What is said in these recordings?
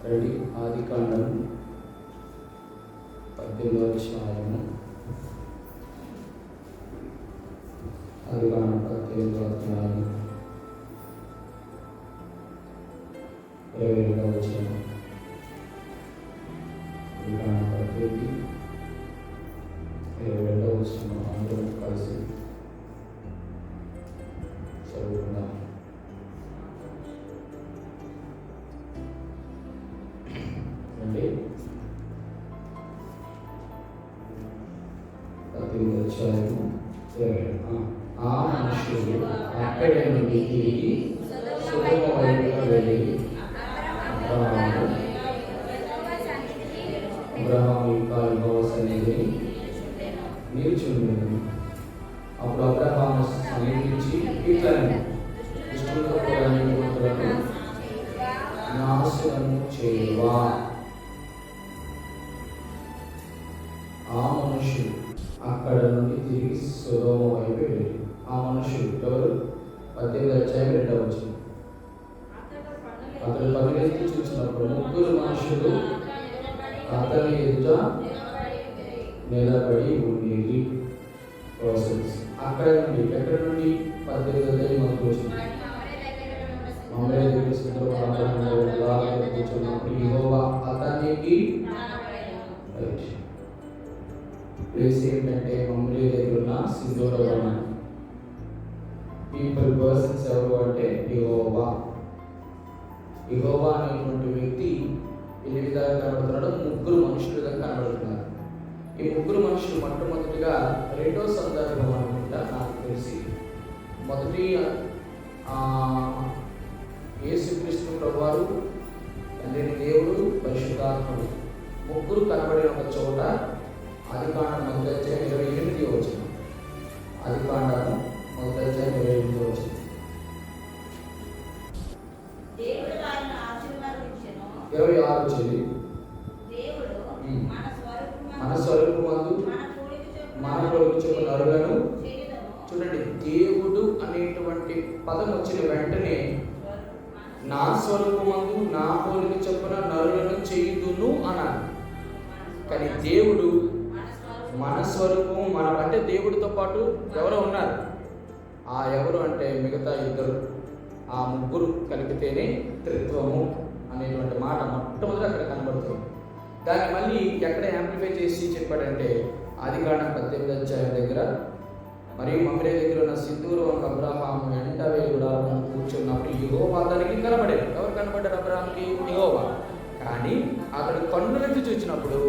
Ready. ఆదికాండం 18వ అధ్యాయము. ఆదికాండం 18వ అధ్యాయము 22వ వచనం. ఆదికాండం 18 22వ వచనం అందరం కలిసి చదువుకుందాం. అంటే 18వ అధ్యాయము 22. ఆ మనుషులు అక్కడి నుండి తిరిగి సొదొమ వైపుకు వెళ్ళి అబ్రహాము యొక్క యెహోవా సన్నిధిని నిల్చుండెను. అప్పుడు అబ్రహాము సమీపించి ఇట్లనెను, దుష్టులతో నీతిమంతులను నాశనము చేయవా. ఆ మనుషులు అక్కడ నుండి తిరిగి సొదొమ వైపు వెళ్ళి. ఆ మనుషులు ఎవరు? 18వ అధ్యాయం 2వ వచనం. అతడు పనులెత్తి చూసినప్పుడు ముగ్గురు మనుషులు అతని ఎదుట నిలబడి ఉండేది. ప్రాసెస్ అక్కడ నుండి ఎక్కడి నుండి 18వ అధ్యాయం మొదలు వచ్చింది. మమ్మల్ని దగ్గర కూర్చున్నప్పుడు యెహోవా అతనికి ప్లేస్ ఏంటంటే మమ్మల్ని దగ్గర ఉన్న సింధూర వనం. పీపుల్ పర్సన్స్ ఎవరు అంటే యెహోవా. యెహోవా అనేటువంటి వ్యక్తి ఎన్ని విధాలుగా కనబడుతున్నాడు? ముగ్గురు మనుషులుగా కనబడుతున్నారు. ఈ ముగ్గురు మనుషులు మొట్టమొదటిగా రెండో సందర్భం అనుకుంటా నాకు తెలిసి. మొదటి యేసుక్రీస్తు ప్రభువారు, తండ్రి దేవుడు, పరిశుద్ధాత్ముడు ముగ్గురు కనబడిన ఒక చోట ఆదికాండం 1:28 వచ్చిన. ఆదికాండము 1:28 వచ్చిన. 26 వచ్చింది. మన స్వరూపమందు మన పోలిక చొప్పున నరులను. చూడండి, దేవుడు అనేటువంటి పదం వచ్చిన వెంటనే నా స్వరూపమందు నా పోలిక చొప్పున నరులను చేయుదును అన్నాడు. కానీ దేవుడు మన స్వరూపము అంటే దేవుడితో పాటు ఎవరో ఉన్నారు. ఆ ఎవరు అంటే మిగతా ఇద్దరు, ఆ ముగ్గురు కలిపితేనే త్రిత్వము అనేటువంటి మాట మొట్టమొదటి అక్కడ కనబడుతుంది. దాన్ని మళ్ళీ ఎక్కడ యాంప్లిఫై చేసి చెప్పాడంటే ఆదికాండం 18వ అధ్యాయం దగ్గర, మరియు మమ్మరే దగ్గర ఉన్న సింధూరం అబ్రహాము ఎంట వేలుడాలను కూర్చున్నప్పుడు యెహోవా అతనికి కనబడాడు. ఎవరు కనబడ్డారు అబ్రహాంకి? యెహోవా. కానీ అతడు కన్నులెత్తి చూసినప్పుడు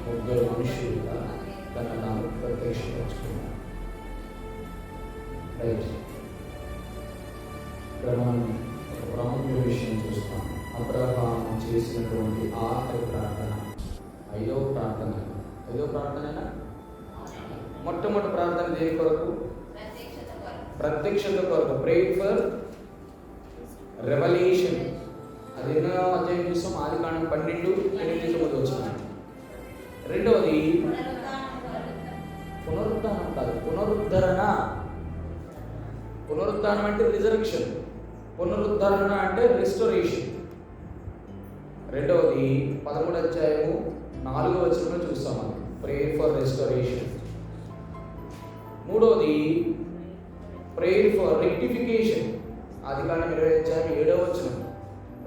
ముగ్గురు మనుషులుగా తన ప్రత్యక్షపరుచుకున్నాడు. రైట్. ఇక్కడ మనం ఒక ప్రాముఖ్య విషయం చూస్తాం. అబ్రహాము చేసినటువంటి ఆఖరి ప్రార్థన, ఐదవ ప్రార్థన. మొట్టమొదటి ప్రార్థన దేని కొరకు? ప్రత్యక్షత కొరకు. Pray for revolution. అది ఎన్నో అధ్యాయం చూస్తాం? ఆదికాండం 12:8 వచ్చిన. రెండవది పునరుద్ధానం కాదు, పునరుద్ధరణ. పునరుద్ధానం అంటే రిజర్వేషన్, పునరుద్ధరణ అంటే రెస్టోరేషన్. రెండవది 13వ అధ్యాయము 4వ వచనంలో చూస్తాం మనం, ప్రే ఫర్ రెస్టోరేషన్. మూడవది ప్రేయర్ ఫర్ రెక్టిఫికేషన్. ఆదికాండం 20వ అధ్యాయం 7వ వచనం.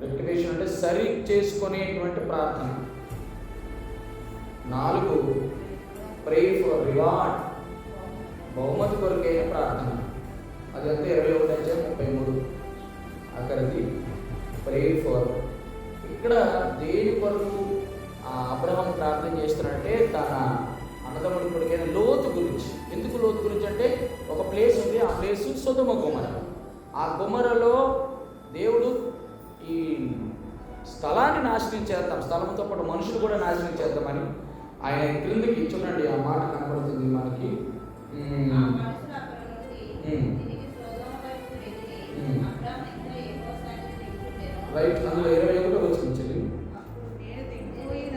రెక్టిఫికేషన్ అంటే సరి చేసుకునేటువంటి ప్రార్థన. 4 ప్రేయర్ ఫర్ రివార్డ్, బహుమతి కొరకైన ప్రార్థన. అదంతా 21వ అధ్యాయం 33. అక్కడికి ప్రేయర్ ఫర్. ఇక్కడ దేని కొరకు అబ్రహాము ప్రార్థన చేస్తున్నాడంటే తన అన్నదమ్ముడి కొడుకైన లోతు గురించి. ఎందుకు లోతు గురించి అంటే ఒక ప్లేస్ ఉంది, ఆ ప్లేస్ సొదొమ గొమొర. ఆ గొమొరలో దేవుడు ఈ స్థలాన్ని నాశనం చేద్దాం, స్థలంతో పాటు మనుషులు కూడా నాశనం చేద్దామని ఆయన క్రిందకి. చూడండి, ఆ మాట కనబడుతుంది మనకి. రైట్. అందులో 21 వచ్చింది.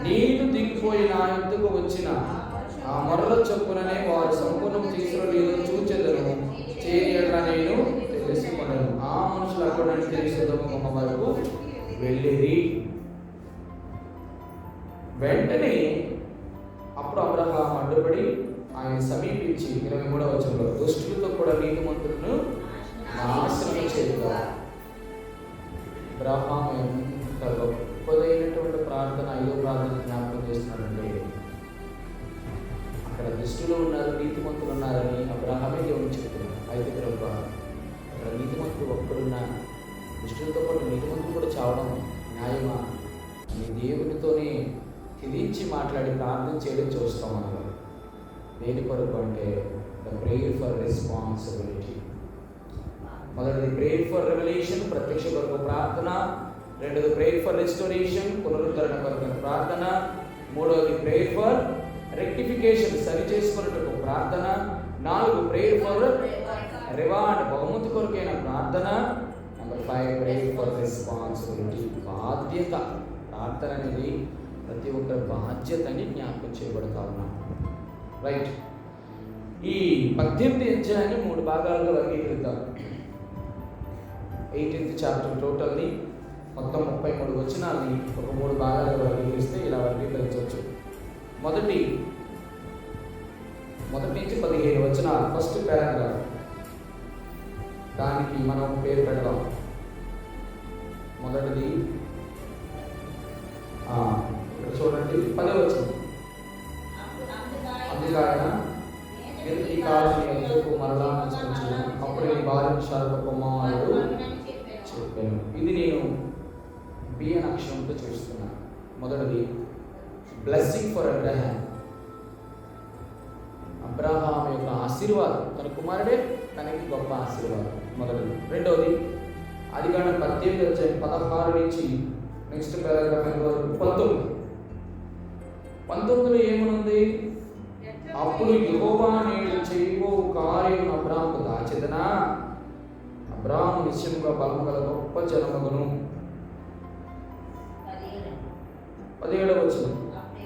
నేను దిగిపోయి నా యుద్ధకు వచ్చిన ఆ మొర్ర చొప్పుననే వారు సంపూర్ణం తీసుకుని లేదో చూచెదను చేయగా నేను తెలుసుకున్నాను. ఆ మనుషులు అక్కడ నుంచి సొదొమ వరకు వెళ్ళిరి. వెంటనే అప్పుడు అబ్రహాము అడ్డుపడి ఆయన సమీపించి 23వ వచనంలో దుష్టులతో కూడా నీతిమంతులను నాశనం చేయుగా. అబ్రహాము ఎంత గొప్పదైనటువంటి ప్రార్థన, 5వ ప్రార్థన జ్ఞాపకం చేస్తున్నాడంటే, అక్కడ దుష్టులు ఉన్నారు, నీతిమంతులు ఉన్నారని అబ్రహామే దేవుని చెప్తున్నాడు. అయితే ప్రభువా, అక్కడ నీతిమంతుడు ఒక్కడున్న దుష్టులతో పాటు నీతిమంతులు కూడా చావడం న్యాయమా? నీ దేవునితోనే తిరిగి మాట్లాడి ప్రార్థన చేయడం చూస్తాం అన్నారు. దేని కొరకు అంటే ద ప్రేయర్ ఫర్ రెస్పాన్సిబిలిటీ. మొదటిది ప్రేయర్ ఫర్ రెవల్యూషన్, ప్రత్యక్ష కొరకు ప్రార్థన. రెండోది ప్రేయర్ ఫర్ రెస్టోరేషన్, పునరుద్ధరణ కొరకు ప్రార్థన. మూడవది ప్రేయర్ ఫర్ రెక్టిఫికేషన్, సరి చేసుకున్నట్టుకు ప్రార్థన. 4 ప్రేయర్ ఫర్ రివార్డ్, బహుమతి కొరకైన ప్రార్థన. నెంబర్ 5 ప్రేయర్ ఫర్ రెస్పాన్సిబిలిటీ, బాధ్యత. ప్రార్థన అనేది ప్రతి ఒక్కరి బాధ్యతని జ్ఞాపకం చేయబడతా ఉన్నాం. రైట్. ఈ 18వ అధ్యాయాన్ని 3 భాగాలుగా వర్గీకరిద్దాం. 18th చాప్టర్ టోటల్ని మొత్తం 33 వచనాలని ఒక 3 భాగాలుగా వర్గీకరిస్తే ఇలా వర్గీకరించవచ్చు. మొదటి నుంచి 17 వచనాలు, ఫస్ట్ పారాగ్రాఫ్. దానికి మనం పేరు పెడదాం. మొదటిది ఇక్కడ చూడండి, 10వ వచనం. అందుకైనా నేను ఈ కాలం ఎందుకు మరలా నచ్చించను, అప్పుడు నీ భార్య శారదకుమారుడు చెప్పాను. ఇది నేను బి అనే అక్షరంతో చూస్తున్నాను. మొదటిది బ్లెస్సింగ్ ఫర్ అబ్రహాం. అబ్రహాం యొక్క ఆశీర్వాదం, తన కుమారుడే తనకి గొప్ప ఆశీర్వాదం మొదటిది. రెండవది ఆదికాండం 18:16 నుంచి నెక్స్ట్ పారాగ్రాఫ్ 19లో ఏమనుంది? అప్పుడు యెహోవా నేను చేయబో కార్యం అబ్రాహాముకు దాచెదనా, అబ్రాహాము నిశ్చయముగా బలము గల గొప్ప జనమగును. 17వ వచనం,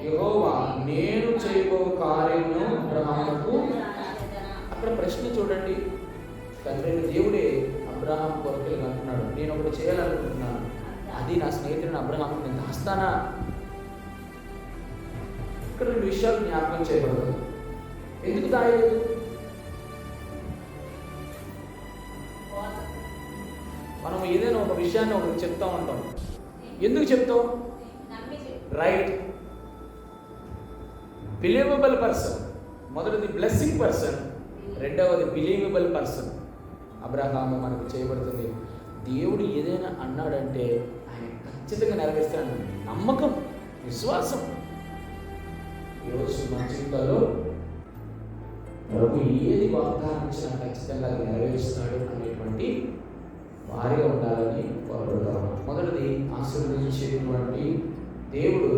యెహోవా నేను చేయబో కార్యమును అబ్రాహాముకు. అక్కడ ప్రశ్న చూడండి, తండ్రి దేవుడే అబ్రహాం కొరకలు అంటున్నాడు, నేను ఒకటి చేయాలనుకుంటున్నాను, అది నా స్నేహితుడిని అబ్రహాంకు నేను దాస్తానా? ఇక్కడ 2 విషయాలు జ్ఞాపకం చేయబడదు. ఎందుకు దాయలేదు? మనం ఏదైనా ఒక విషయాన్ని ఒకటి చెప్తా ఉంటాం. ఎందుకు చెప్తాం? రైట్. Believable person. మొదటిది బ్లెస్సింగ్ పర్సన్, రెండవది బిలీవబుల్ పర్సన్. అబ్రహాము మనకు చేయబడుతుంది. దేవుడు ఏదైనా అన్నాడంటే ఆయన ఖచ్చితంగా నెరవేర్స్తాడు. నమ్మకం, విశ్వాసం. ఈరోజు మన జీవితాల్లో ప్రభు ఏది వాగ్దానం ఇచ్చినా ఖచ్చితంగా అది నెరవేరుస్తాడు అనేటువంటి వారిగా ఉండాలని కోరబడతాము. మొదటిది ఆశీర్వదించేటువంటి దేవుడు,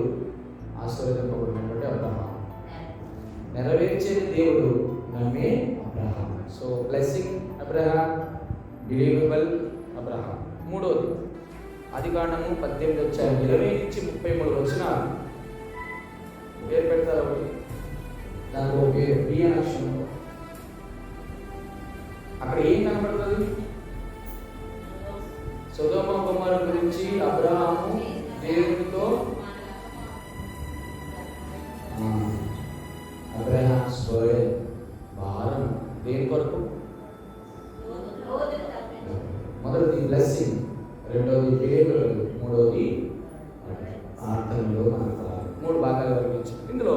ఆశీర్వదింపబడినటువంటి అబ్రహాం. నెరవేర్చే దేవుడు నమ్మే Abraham. So blessing Abraham, believable Abraham. మూడోది ఆదికాండము 18:20-33 వచనాలు. పేరు పెడతారు ఒకటి, దానికి ఒక పేరు బి అనే అక్షరంలో. అక్కడ ఏం కనబడుతుంది? సొదొమ గొమొర్ర గురించి అబ్రహాము దేవునితో, అబ్రహామ్స్ బర్డెన్, భారం దేని కొరకు? మొదటిది బ్లెస్సింగ్, రెండవది బిలీవబుల్, మూడవది ప్రార్థనలో మనకు 3 భాగాలు వర్గీకరించారు. ఇందులో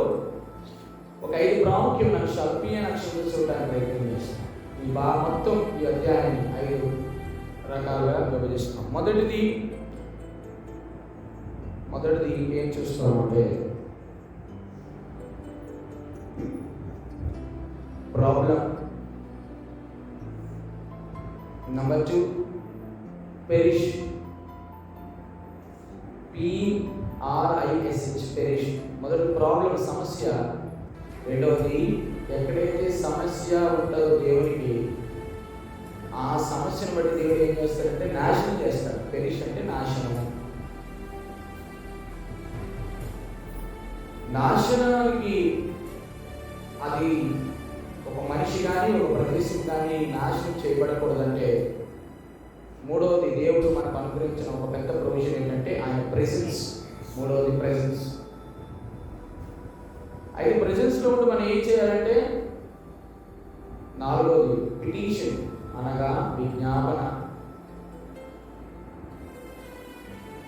ఒక 5 ప్రాముఖ్యమైన అంశాలు పి అనే అక్షరంతో చూడడానికి ప్రయత్నం చేస్తాం. ఈ మొత్తం ఈ అధ్యాయాన్ని 5 రకాలుగా విభజిస్తాం. మొదటిది ఏం చూస్తామంటే problem. Number 2 perish, PRISH, perish. మొదటి ప్రాబ్లం, సమస్య. రెండవది ఎక్కడైతే సమస్య ఉంటుందో దేవునికి, ఆ సమస్యను బట్టి దేవుడు ఏం చేస్తాడంటే నాశనం చేస్తాడు. పెరిష్ అంటే నాశనము. నాశనానికి అది ఒక మనిషి కానీ ఒక ప్రదేశం కానీ నాశనం చేయబడకూడదంటే, మూడవది దేవుడు మనకు అనుగ్రహించిన ఒక పెద్ద ప్రొవిజన్ ఏంటంటే మనం ఏం చేయాలంటే నాలుగోది పిటిషన్ అనగా విజ్ఞాపన.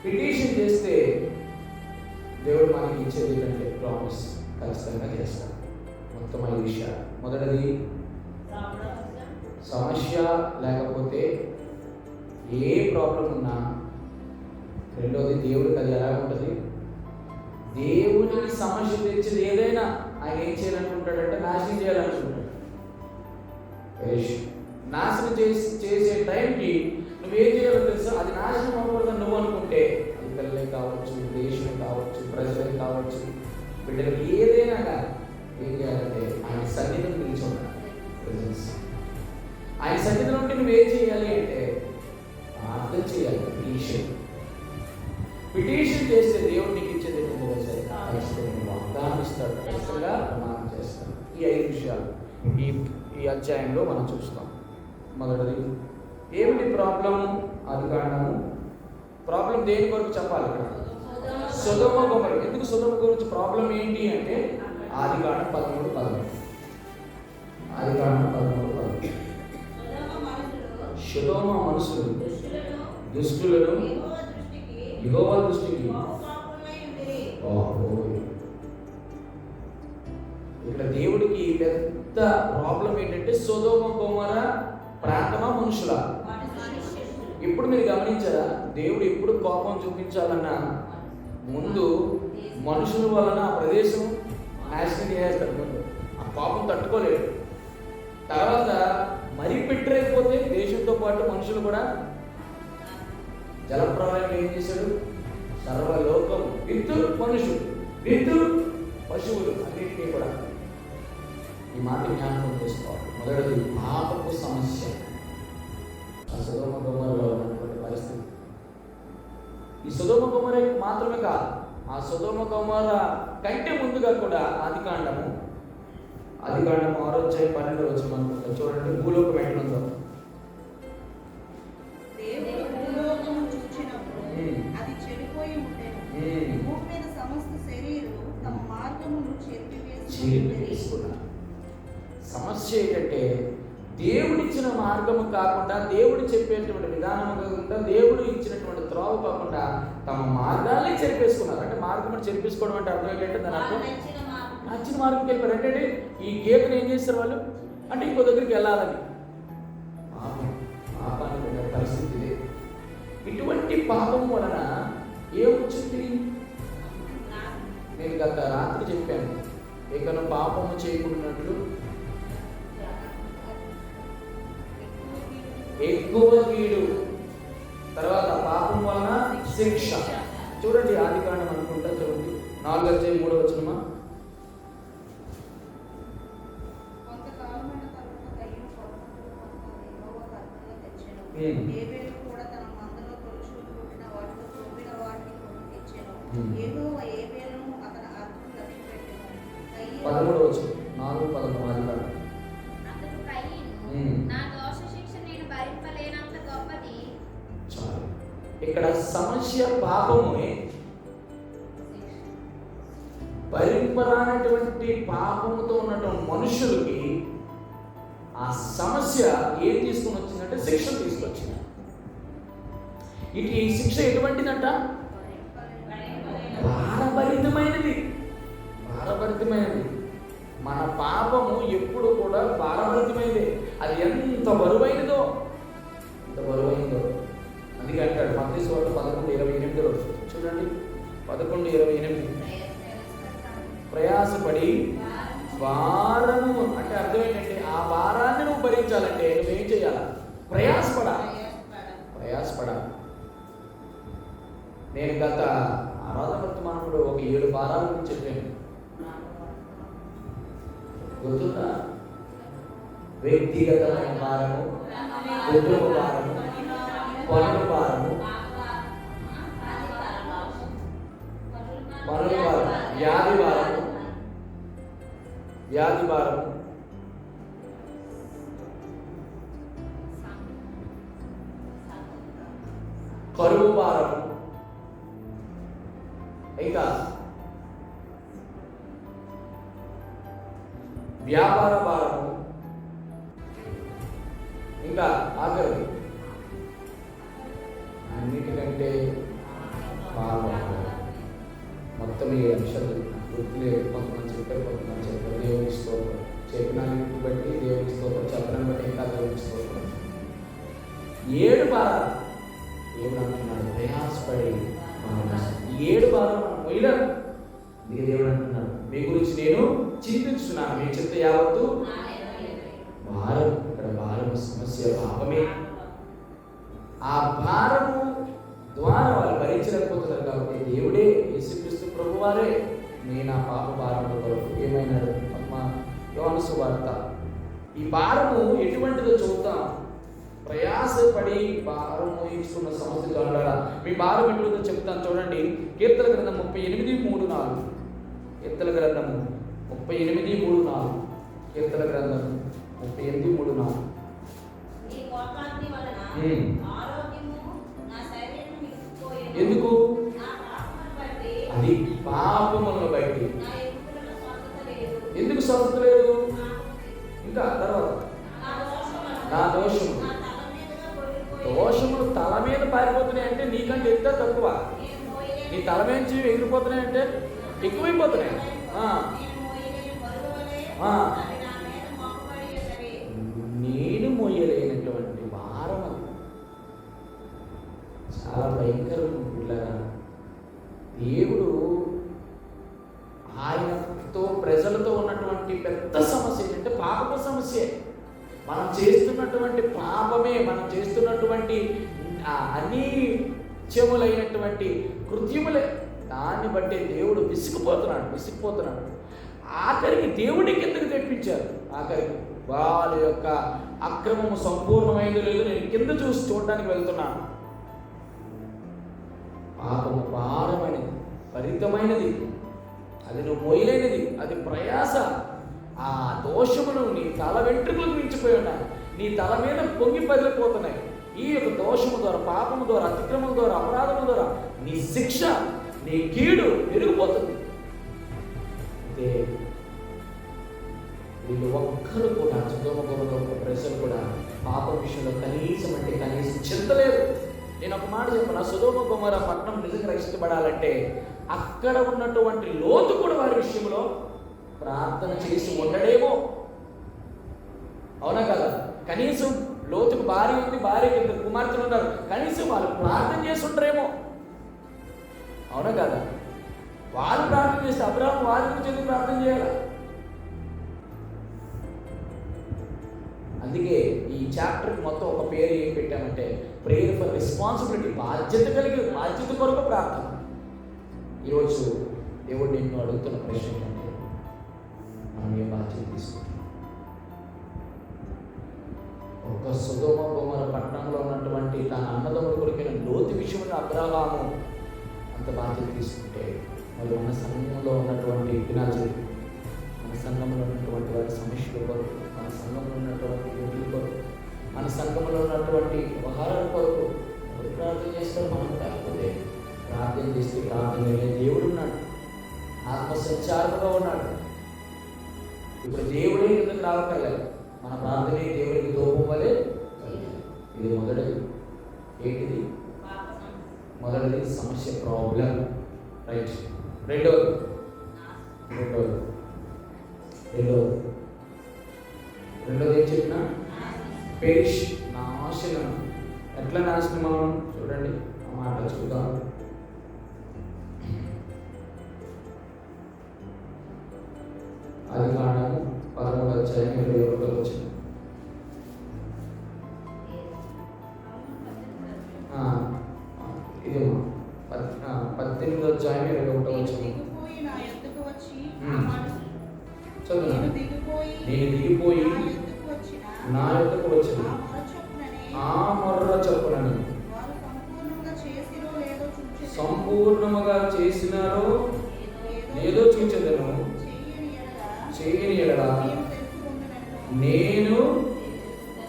పిటిషన్ చేస్తే దేవుడు మనకి ఇచ్చేది ఏంటంటే ప్రామిస్ ఖచ్చితంగా చేస్తాడు. మొత్తం 5 విషయాలు. మొదటిది సమస్య లేకపోతే ఏ ప్రాబ్లం ఉన్నా. రెండోది దేవుడికి అది ఎలా ఉంటుంది, దేవుడికి సమస్య తెచ్చేది ఏదైనా ఆయన ఏం చేయాలనుకుంటాడంటే నాశనం చేయాలనుకుంటాడు. నాశనం చేసే టైంకి నువ్వేం చేయాలో తెలుసా, అది నాశనం అవ్వకూడదని నువ్వు అనుకుంటే అది పిల్లలే కావచ్చు, దేశం కావచ్చు, ప్రజలే కావచ్చు, బిడ్డలకి ఏదైనా కానీ ఏం చేయాలంటే ఆయన సన్నిధిని పిలిచి ఉండాలి. ఆయన సన్నిధిలో ఉంటే నువ్వేం చేయాలి అంటే ప్రార్థన చేయాలి. పిటిషన్ చేస్తే దేవుడు నీకు ఇచ్చేది వాగ్దానం ఇస్తాడు, ఖచ్చితంగా ప్రమాణం చేస్తాడు. ఈ 5 విషయాలు ఈ అధ్యాయంలో మనం చూస్తాం. మొదటిది ఏమిటి ప్రాబ్లము? ఆదికాండము. ప్రాబ్లం దేని కొరకు చెప్పాలి ఇక్కడ? సొదొమ గొమొర్రా. ఎందుకు సొదొమ గురించి ప్రాబ్లం ఏంటి అంటే ఆదికాండం 13:11. ఆదికాండం 13:11. సొదొమ మనుషులు దుష్టులను యెహోవా దృష్టికి ఇక్కడ దేవుడికి పెద్ద ప్రాబ్లం ఏంటంటే సొదొమ గొమొర్రా ప్రాంతమా మనుషుల. ఇప్పుడు మీరు గమనించారా, దేవుడు ఎప్పుడు కోపం చూపించాలన్నా ముందు మనుషుల వలన ఆ ప్రదేశం నాశనం చేస్తాడు. ముందు ఆ కోపం తట్టుకోలేడు. తర్వాత మరీ పెట్టరైపోతే దేశంతో పాటు మనుషులు కూడా జలప్రలయం ఏం చేశాడు? సర్వలోకం విత్తు మనుషులు విత్తు పశువులు అన్నింటినీ కూడా. ఈ మాట జ్ఞాపకం చేసుకోవాలి. మొదటిది పాపపు సమస్య. సొదొమ గొమొర్రాలో ఉన్నటువంటి పరిస్థితి. ఈ సొదొమ గొమొర్రా మాత్రమే కాదు, ఆ సొదొమ గొమొర్రా కంటే ముందుగా కూడా ఆదికాండము 6:12 అనుకుంటా. చూడండి, భూలోకం ఎట్లుందో. అది చెడిపోయి ఉండేది. భూమి మీద సమస్త శరీరులు తమ మార్గమును చెరిపివేసుకున్నారు. సమస్య ఏంటంటే దేవుడిచ్చిన మార్గము కాకుండా, దేవుడు చెప్పేటువంటి విధానం కాకుండా, దేవుడు ఇచ్చినటువంటి త్రోవ కాకుండా తమ మార్గాల్ని చెరిపేసుకున్నారు. అంటే మార్గం చెరిపేసుకోవడం అంటే అర్థం ఏంటంటే దాని అర్థం నచ్చిన మార్గంకి వెళ్ళిపోయారు. అంటే ఈ గీతను ఏం చేస్తారు వాళ్ళు అంటే ఇంకో దగ్గరికి వెళ్ళాలని. పాపానికి పరిస్థితి ఇదే. ఇటువంటి పాపం వలన ఏమొచ్చింది? నేను గత రాత్రి చెప్పాను, ఇక పాపము చేయకుండాట్లు ఎక్కువ కీడు, తర్వాత పాపం వలన శిక్ష. చూడండి, ఆదికాండం అనుకుంటా, చూడండి 4:3. కూడా తన మందలో తొలుచూలు పుట్టిన వాటితో తొమ్మిన వాటిని కొని తెచ్చెను. యెహోవా ఏబేలును అతని అర్థం లక్ష్య పెట్టెను. 13 4:13 ఆదికాండం. అతడు కయీను, నా దోష శిక్ష నేను భరింపలేనంత గొప్పది. చాలు. ఇక్కడ సమస్య పాపమే. భరింపరానటువంటి పాపముతో ఉన్నటువంటి మనుషులకి ఆ సమస్య ఏం తీసుకుని వచ్చిందంటే శిక్ష తీసుకొచ్చింది. ఈ శిక్ష ఎటువంటిదంట? భారభరితమైనది. మన పాపము ఎప్పుడు కూడా భారభరితమైనది. అది ఎంత బరువైనదో అందుకే అంటాడు మత్తయి సువార్త 11:28. చూడండి, 11:28. ప్రయాసపడి భారము అంటే అర్థం ఏంటంటే ఆ భారాన్ని నువ్వు భరించాలంటే నువ్వేం చేయాలా? ప్రయాసపడాలి. నేను గత ఆరాధన వర్తమానంలో ఒక 7 భారాల గురించి చెప్పాను. గుర్తుందా? వ్యక్తిగతమైన భారము, కుటుంబ భారము, పనుల భారము, వ్యాధి భారము, కరువు భారము, ఇంకా వ్యాపార భారము, ఇంకా ఆఖరి అన్నిటికంటే భారం. మొత్తం ఈ అంశాలు వృత్తిలే కొంతమంది చెప్పారు, కొంతమంది చెప్పారు. దేవుని స్తోత్రం చెప్పినాన్ని బట్టి, దేవుని స్తోత్రం చెప్పడాన్ని బట్టి ఇంకా దేవుని స్తోత్రం. 7 భారాలు దేవుడు అంటున్నాడు, ప్రయాసపడి 7 భారాలు మనం మొయ్యలేము. అందుకే దేవుడు అంటున్నాడు, మీ గురించి నేను చింతించున్నాను, మీ చింత యావత్తు భారం. ఇక్కడ భారము సమస్య పాపమే. ఆ భారము ద్వారా వాళ్ళు భరించలేకపోతున్నారు కాబట్టి దేవుడే యేసుక్రీస్తు ప్రభువారే నేను ఆ పాప భారము కొరకు ఏమైనాడు. యోహాను సువార్త ఈ భారము ఎటువంటిదో చూద్దాం. ప్రయాసపడి భారం మోయించుకున్న సమస్యలు అంటారా, మీ భారం ఎటువంటిదో చెప్తాను చూడండి. కీర్తన గ్రంథం 38:3-4. కీర్తన గ్రంథము 38:3-4. కీర్తన గ్రంథం 38:3-4. ఎందుకు? అది పాపములను బట్టి. ఎందుకు స్వస్థత లేదు? ఇంకా తర్వాత నా దోషములు తల మీద పారిపోతున్నాయి అంటే నీకంటే ఎంత తక్కువ. నీ తల నుంచి ఎగిరిపోతున్నాయి అంటే ఎక్కువైపోతున్నాయి. నేను మోయలేనటువంటి భారం అది చాలా భయంకరం. దేవుడు ఆయనతో ప్రజలతో ఉన్నటువంటి పెద్ద సమస్య ఏంటంటే పాపపు సమస్య. మనం చేస్తున్నటువంటి పాపమే, మనం చేస్తున్నటువంటి అనిత్యములైనటువంటి కృత్యములే, దాన్ని బట్టి దేవుడు విసిగిపోతున్నాడు. ఆఖరికి దేవుడి కిందకి తెప్పించారు. ఆఖరికి వాళ్ళ యొక్క అక్రమము సంపూర్ణమైందో లేదో నేను కింద చూడడానికి వెళ్తున్నాను. పాపము భారమైనది, ఫలితమైనది, అది నువ్వు మోయలేనిది, అది ప్రయాస. ఆ దోషమును నీ తల వెంట్రుకలకు మించిపోయి ఉన్నాయి, నీ తల మీద పొంగి పగిలిపోతున్నాయి. ఈ యొక్క దోషము ద్వారా, పాపము ద్వారా, అతిక్రమం ద్వారా, అపరాధము ద్వారా నీ శిక్ష, నీ కీడు పెరిగిపోతుంది. అంటే వీళ్ళు ఒక్కరు కూడా, సొదొమ గొమొర్రా ప్రజలు కూడా పాప విషయంలో కనీసం చింతలేదు. నేను ఒక మాట చెప్పను, సొదొమ గొమొర్రా పట్టణం నిజంగా రక్షించబడాలంటే అక్కడ ఉన్నటువంటి లోతు కూడా వారి విషయంలో ప్రార్థన చేసి ఉండడేమో. అవునా కదా? కనీసం లోతుకు భార్య ఉంది, భార్యకి 2 కుమార్తెలు ఉన్నారు, కనీసం వాళ్ళు ప్రార్థన చేసి ఉండరేమో. అవునా కదా? వాళ్ళు ప్రార్థన చేస్తే అబ్రాహాము వారి గురించి ఎందుకు ప్రార్థన చేయాలి? అందుకే ఈ చాప్టర్కి మొత్తం ఒక పేరు ఏం పెట్టామంటే ప్రేయర్ ఫర్ రెస్పాన్సిబిలిటీ, బాధ్యత కొరకు ప్రార్థన. ఈరోజు దేవుడు నిన్ను అడుగుతున్న ప్రశ్న ఏంటంటే మనం ఏ బాధ్యత తీసుకుంటాం? ఒక సొదొమ గొమొర్రా పట్టణంలో ఉన్నటువంటి తన అన్నదమ్ముల కొరకైన లోతు విషయంలో అబ్రాహాము అంత బాధ్యత తీసుకుంటే, మరి మన సంఘంలో ఉన్నటువంటి వినాజీ, మన సంఘంలో ఉన్నటువంటి వారి సమస్యల కొరకు, మన సంఘంలో ఉన్నటువంటి గుడ్ల కొరకు, మన సంఘంలో ఉన్నటువంటి వ్యవహారాల కొరకు ప్రార్థన చేస్తారు. మనం కాకపోతే ప్రార్థన చేస్తే ప్రార్థన దేవుడు ఉన్నాడు, ఆత్మసంచారముగా ఉన్నాడు. ఇప్పుడు దేవుడే ఎందుకు రావక్కర్లేదు, మన ప్రార్థనే దేవుడికి దూపం వలె. ఇది మొదటిది. ఏంటిది? మొదటిది సమస్య, ప్రాబ్లం, రైట్. రెండోది ఏం చెప్పినా పెరిష్, నాశనం. ఎట్లా నాశనం అవ్వడం చూడండి, ఆ మాట చూద్దాం. ఆదికాండము 13:21. ఇదేమో 18:21. నేను దిగిపోయి నా యొద్దకు వచ్చిన ఆ మొర్ర చొప్పునని సంపూర్ణముగా చేసినారో లేదో చూచెదను, చేయని ఎడల నేను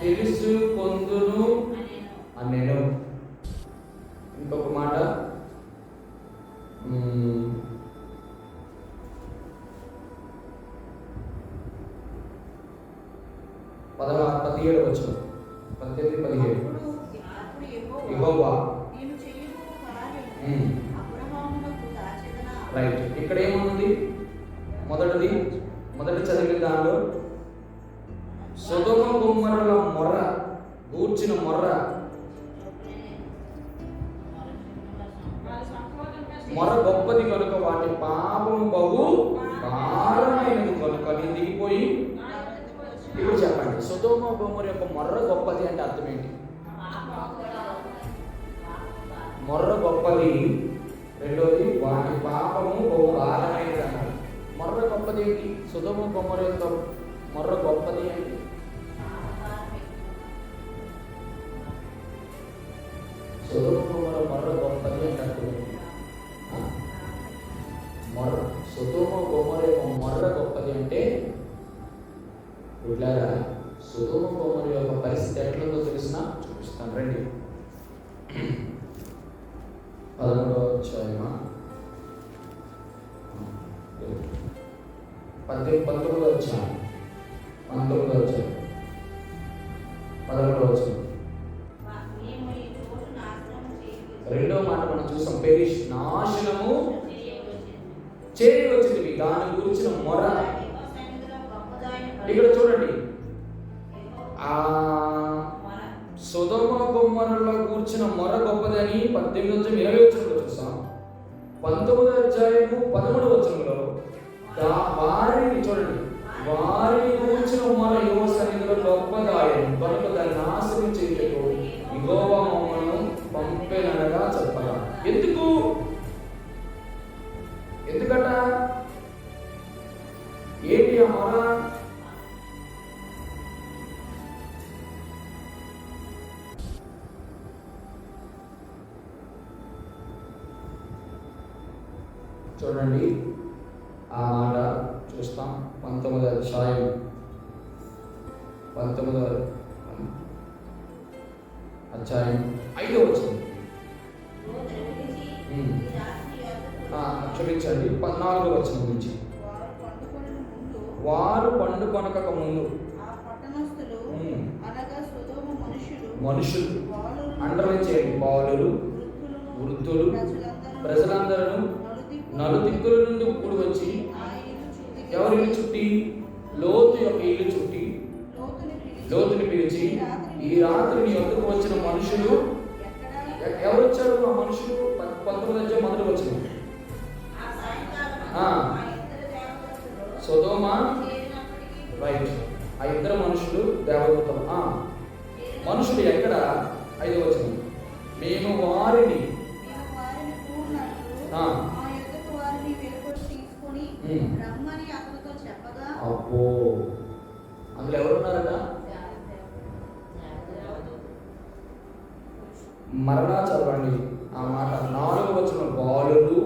తెలుసుకొందును అనెను. ఇంకొక మాట, అబ్రహామునకు దాచెదన. రైట్. ఇక్కడ ఏముంది? మొదటి చదివిన దానిలో సొదొమ గొమొర్రాల మొర్ర గూర్చిన మొర్ర గొప్పది కనుక వాటి పాపము బహు భారమైనది కనుక నేను దిగిపోయి. ఇప్పుడు చెప్పండి, సొదొమ గొమొర్రా యొక్క మొర్ర గొప్పది అంటే అర్థం ఏంటి? మొర్ర గొప్పది. రెండోది వాటి పాపము బహు భారమైనది అన్నారు. మొర్ర గొప్పది ఏంటి? సొదొమ గొమొర్రా యొక్క మొర్ర గొప్పది ఏంటి? సొదొమ గొమొర్రా మొర్ర గొప్పది అంటే అర్థం ఏంటి? మొర్ర సొదొమ గొమొర్రా యొక్క మొర్ర గొప్పది అంటే ఇట్లాగా సొదొమ గొమొర్రా యొక్క పరిస్థితి ఎట్లుందో తెలిసిన చూపిస్తాను రండి. 11వ అధ్యాయమా 19వ అధ్యాయం 11వ అధ్యాయం 11వ వచనం. మేము ఈ చోటు నాశనం చేయవచ్చు. రెండో మాట మనం చూసాం, పెరిష్ నాశనము చేరి వచ్చింది. దాని గురించిన మొర ఇక్కడ చూడండి. ఆ సొదొమ గొమొర్రాల కూర్చిన మొర గొప్పదని 18:20 చూసాం. 19వ అధ్యాయము 13వ వచనంలో వారిని చూడండి, వారిని కూర్చిన మొర యెహోవా సన్నిధిలో గొప్పదాయను కనుక దాన్ని నాశనం చేయుటకు యెహోవా మమ్మను పంపెననగా చెప్పగా. ఎందుకట? ఏంటి ఆ మొర? చూడండి, ఆ మాట చూస్తాం. 19వ అధ్యాయం 5వ వచనం. క్షమించండి, 14వ వచనం నుంచి. వారు పండుకొనక ముందు మనుషులు అండర్లైన్ చేయండి, బాలురు వృద్ధులు ప్రజలందరూ నలుదిక్కుల నుండి కూడి వచ్చి ఎవరి ఇల్లు చుట్టి? లోతు యొక్క ఇల్లు చుట్టి లోతుని పిలిచి, ఈ రాత్రి నీ వద్దకు వచ్చిన మనుషులు ఎవరు వచ్చారు? ఆ మనుషులు 19వ అధ్యాయం 1వ వచనం. సొదొమ, రైట్. ఆ ఇద్దరు మనుషులు దేవదూతలు. మనుషులు ఎక్కడ? 5వ వచనం. మేము వారిని అబ్బో, అందులో ఎవరున్నారట? మరలా చదవండి ఆ మాట. 4వ వచనం. బాలురు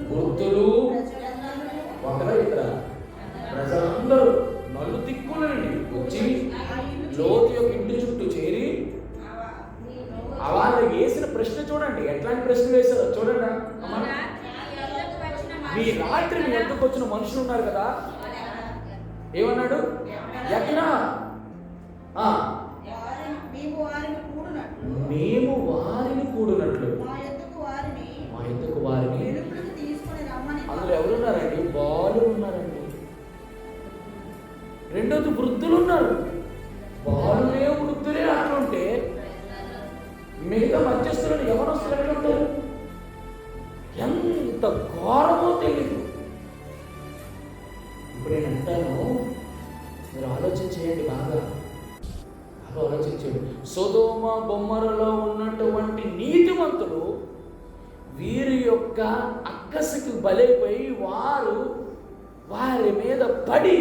వృద్ధులు ఒకరా ఇద్దరా? ప్రజలందరూ నలుదిక్కుల నుండి వచ్చి లోతు యొక్క ఇంటి చుట్టూ చేరి వాళ్ళు వేసిన ప్రశ్న చూడండి, ఎట్లాంటి ప్రశ్న వేశారో చూడండి. మీ రాత్రి మీ వద్దకు వచ్చిన మనుషులు ఉన్నారు కదా, ఏమన్నాడు? ఎక్కడ? మేము వారిని కూడినట్లు మా యొద్దకు వారిని. అందులో ఎవరున్నారండి? బాలురు ఉన్నారండి. రెండోది వృద్ధులు ఉన్నారు. బాలులే వృద్ధులే అట్లుంటే మిగతా మధ్యస్థులను ఎవరొస్తారు ఎట్లుంటారు? ఎంత ఘోరమో తెలియదు. ఇప్పుడు నేను అంటాను, మీరు ఆలోచన చేయండి, బాగా ఆలోచించండి. సొదొమ గొమొర్రాలో ఉన్నటువంటి నీతిమంతులు వీరి యొక్క అక్కసకి బలైపోయి వారి మీద పడి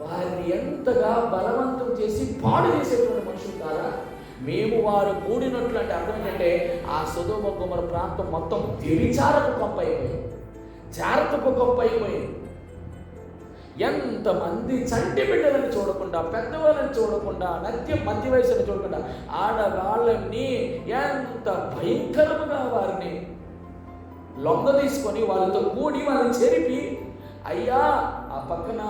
వారిని ఎంతగా బలవంతం చేసి పాడు చేసేటువంటి మనుషులు కాదా? మేము వారు కూడినట్లు అంటే అర్థం ఏంటంటే ఆ సొదొమ గొమొర్రా ప్రాంతం మొత్తం వ్యభిచారపు గొప్ప అయిపోయింది, జాగ్రత్తకు గొప్ప అయిపోయింది. ఎంతమంది చంటి బిడ్డలను చూడకుండా, పెద్దవాళ్ళని చూడకుండా, మధ్య వయసుని చూడకుండా ఆడవాళ్ళని ఎంత భయంకరముగా వారిని లొంగ తీసుకొని వాళ్ళతో కూడి వాళ్ళని చెరిపి, అయ్యా ఆ పక్కన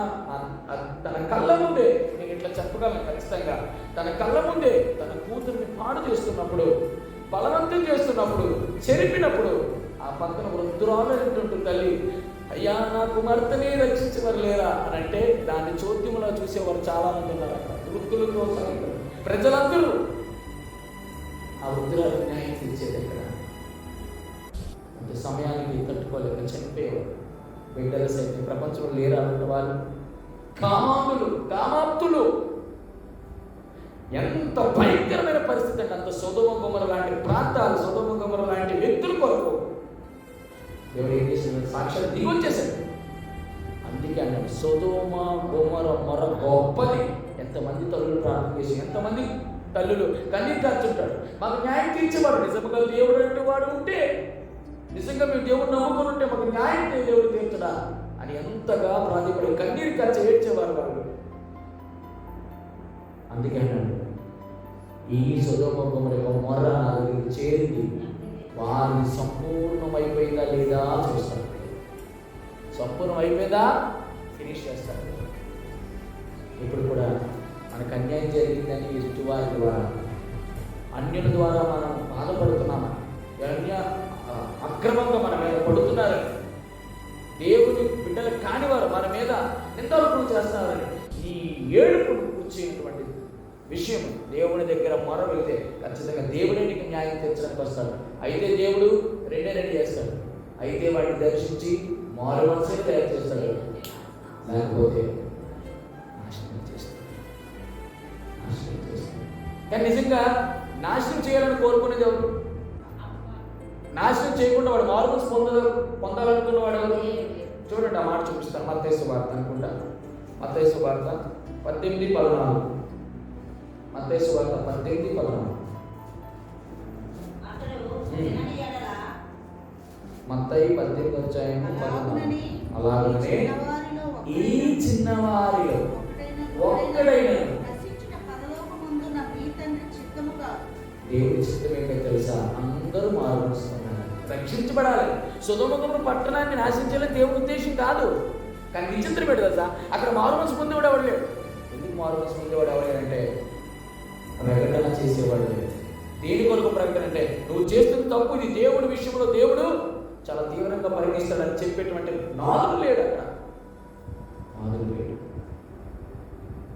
తన కళ్ళ ముందే, నేను ఇట్లా చెప్పగలను ఖచ్చితంగా, తన కళ్ళ ముందే తన కూతురిని పాడు చేస్తున్నప్పుడు బలవంతం చేస్తున్నప్పుడు, చెరిపినప్పుడు ఆ పక్కన వృద్ధురాలు అంటుంటుంది తల్లి, అయ్యా నా కుమార్తెని రక్షించేవారు లేరా అని అంటే దాన్ని చోద్యములో చూసేవారు చాలా మంది ఉన్నారు అక్కడ. వృద్ధులతో ప్రజలందరూ ఆ వృద్ధురాలు న్యాయం తీర్చేది ఇక్కడ. అంత సమయానికి తట్టుకోలేక చనిపోయేవారు. బిడ్డలు సైతం ప్రపంచంలో లేరా వాళ్ళు కామాప్తులు. ఎంత భయంకరమైన పరిస్థితి అంటే అంత సొదొమ గొమొర లాంటి ప్రాంతాలు, సొదొమ గొమొర లాంటి వ్యక్తుల కొరకు దేవుడు ఏం చేసిన సాక్షాత్ దిగి వచ్చేసాడు. అందుకే అన్నాడు సొదొమ గొమొర గొప్పది. ఎంతమంది తల్లులు ప్రార్థన చేసి, ఎంతమంది తల్లులు కన్నీరు కార్చుంటాడు, మాకు న్యాయం తీర్చేవాడు. నిజంగా దేవుడు అంటే వాడు ఉంటే, నిజంగా మేము దేవుడు నమ్ముకొని ఉంటే మాకు న్యాయం దేవుడు తీర్చడా అని ఎంతగా ప్రాధిపడి కన్నీరు కార్చి ఏడ్చేవారు వాళ్ళు. అందుకే అన్నాడు ఈ సొదొమ గొమొర యొక్క మొర్ర నా దగ్గరికి చేరింది, వారిని సంపూర్ణమైపోయిందా లేదా చూస్తాడు. సంపూర్ణం అయిపోయిందా ఫినిష్ చేస్తాడు. ఇప్పుడు కూడా మనకు అన్యాయం జరిగిందని ఎదుటివారి ద్వారా, అన్యుల ద్వారా మనం బాధపడుతున్నామా, అక్రమంగా మన మీద పడుతున్నారని, దేవుని బిడ్డలు కానివారు మన మీద నిందలు చేస్తున్నారని ఈ ఏడుపు కూర్చేటువంటి విషయం దేవుని దగ్గర మొర వెళ్తే ఖచ్చితంగా దేవుడే నీకు న్యాయం తీర్చడానికి వస్తాడు. అయితే దేవుడు రెండే చేస్తాడు. అయితే వాటిని దర్శించి మారు మనసుని తయారు చేస్తాడు, లేకపోతే నాశనం చేస్తాడు. కానీ నిజంగా నాశనం చేయాలని కోరుకునేది ఎవరు? నాశనం చేయకుండా వాడు మారు మనసు పొందాలనుకున్న వాడు ఎవరు? చూడండి, ఆ మాట చూపిస్తాను. మత్తయి సువార్త అనుకుంటా, మత్తయి సువార్త 18:14. మత్తయి సువార్త 18:14. మత్తయి 18:14. అలాగనే ఈ చిన్నవారిలో ఒక్కడైన దేవుడి చిత్తం ఏంటో తెలుసా? అందరూ మారుస్తున్నారు, రక్షించబడాలి. సొదొమ గొమొర పట్టణాన్ని నాశించాలని దేవుడి ఉద్దేశం కాదు. కానీ విచిత్రం ఏంటి తెలుసా? అక్కడ మారు మనసు పొందేవాడు ఎవడలేడు. ఎందుకు మారు మనసు పొందేవాడు ఎవడలేడంటే ప్రకటన చేసేవాడు లేదు. దేని కొరకు ప్రకటన అంటే నువ్వు చేస్తున్న తప్పు ఇది దేవుడి విషయంలో దేవుడు చాలా తీవ్రంగా పరిగణిస్తాడని చెప్పేటువంటి నాదుడు లేడు అక్కడ. నాదుడు లేడు.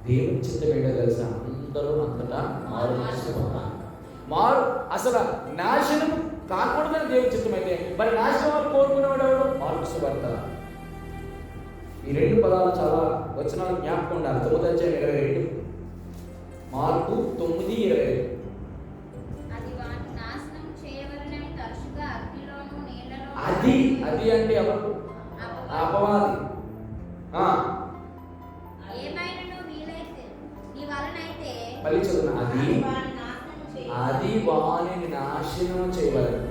దేవుడి చిత్తం ఏంటో తెలుసా? అందరూ అంతటా మారు మనసు మారు అసలు నాశనం కాకూడదని దేవుడి చిత్తం అయితే మరి నాశనం కోరుకునేవాడు ఎవడు? మార్కు సువార్త. ఈ రెండు పదాలు చాలా వచనాలు జ్ఞాపకం ఉండాలి. 9:22. మార్కు 9:22. అది అంటే ఎవరు? అపవాది. మళ్ళీ చదువు. అది వాణిని నాశనం చేయవలెను,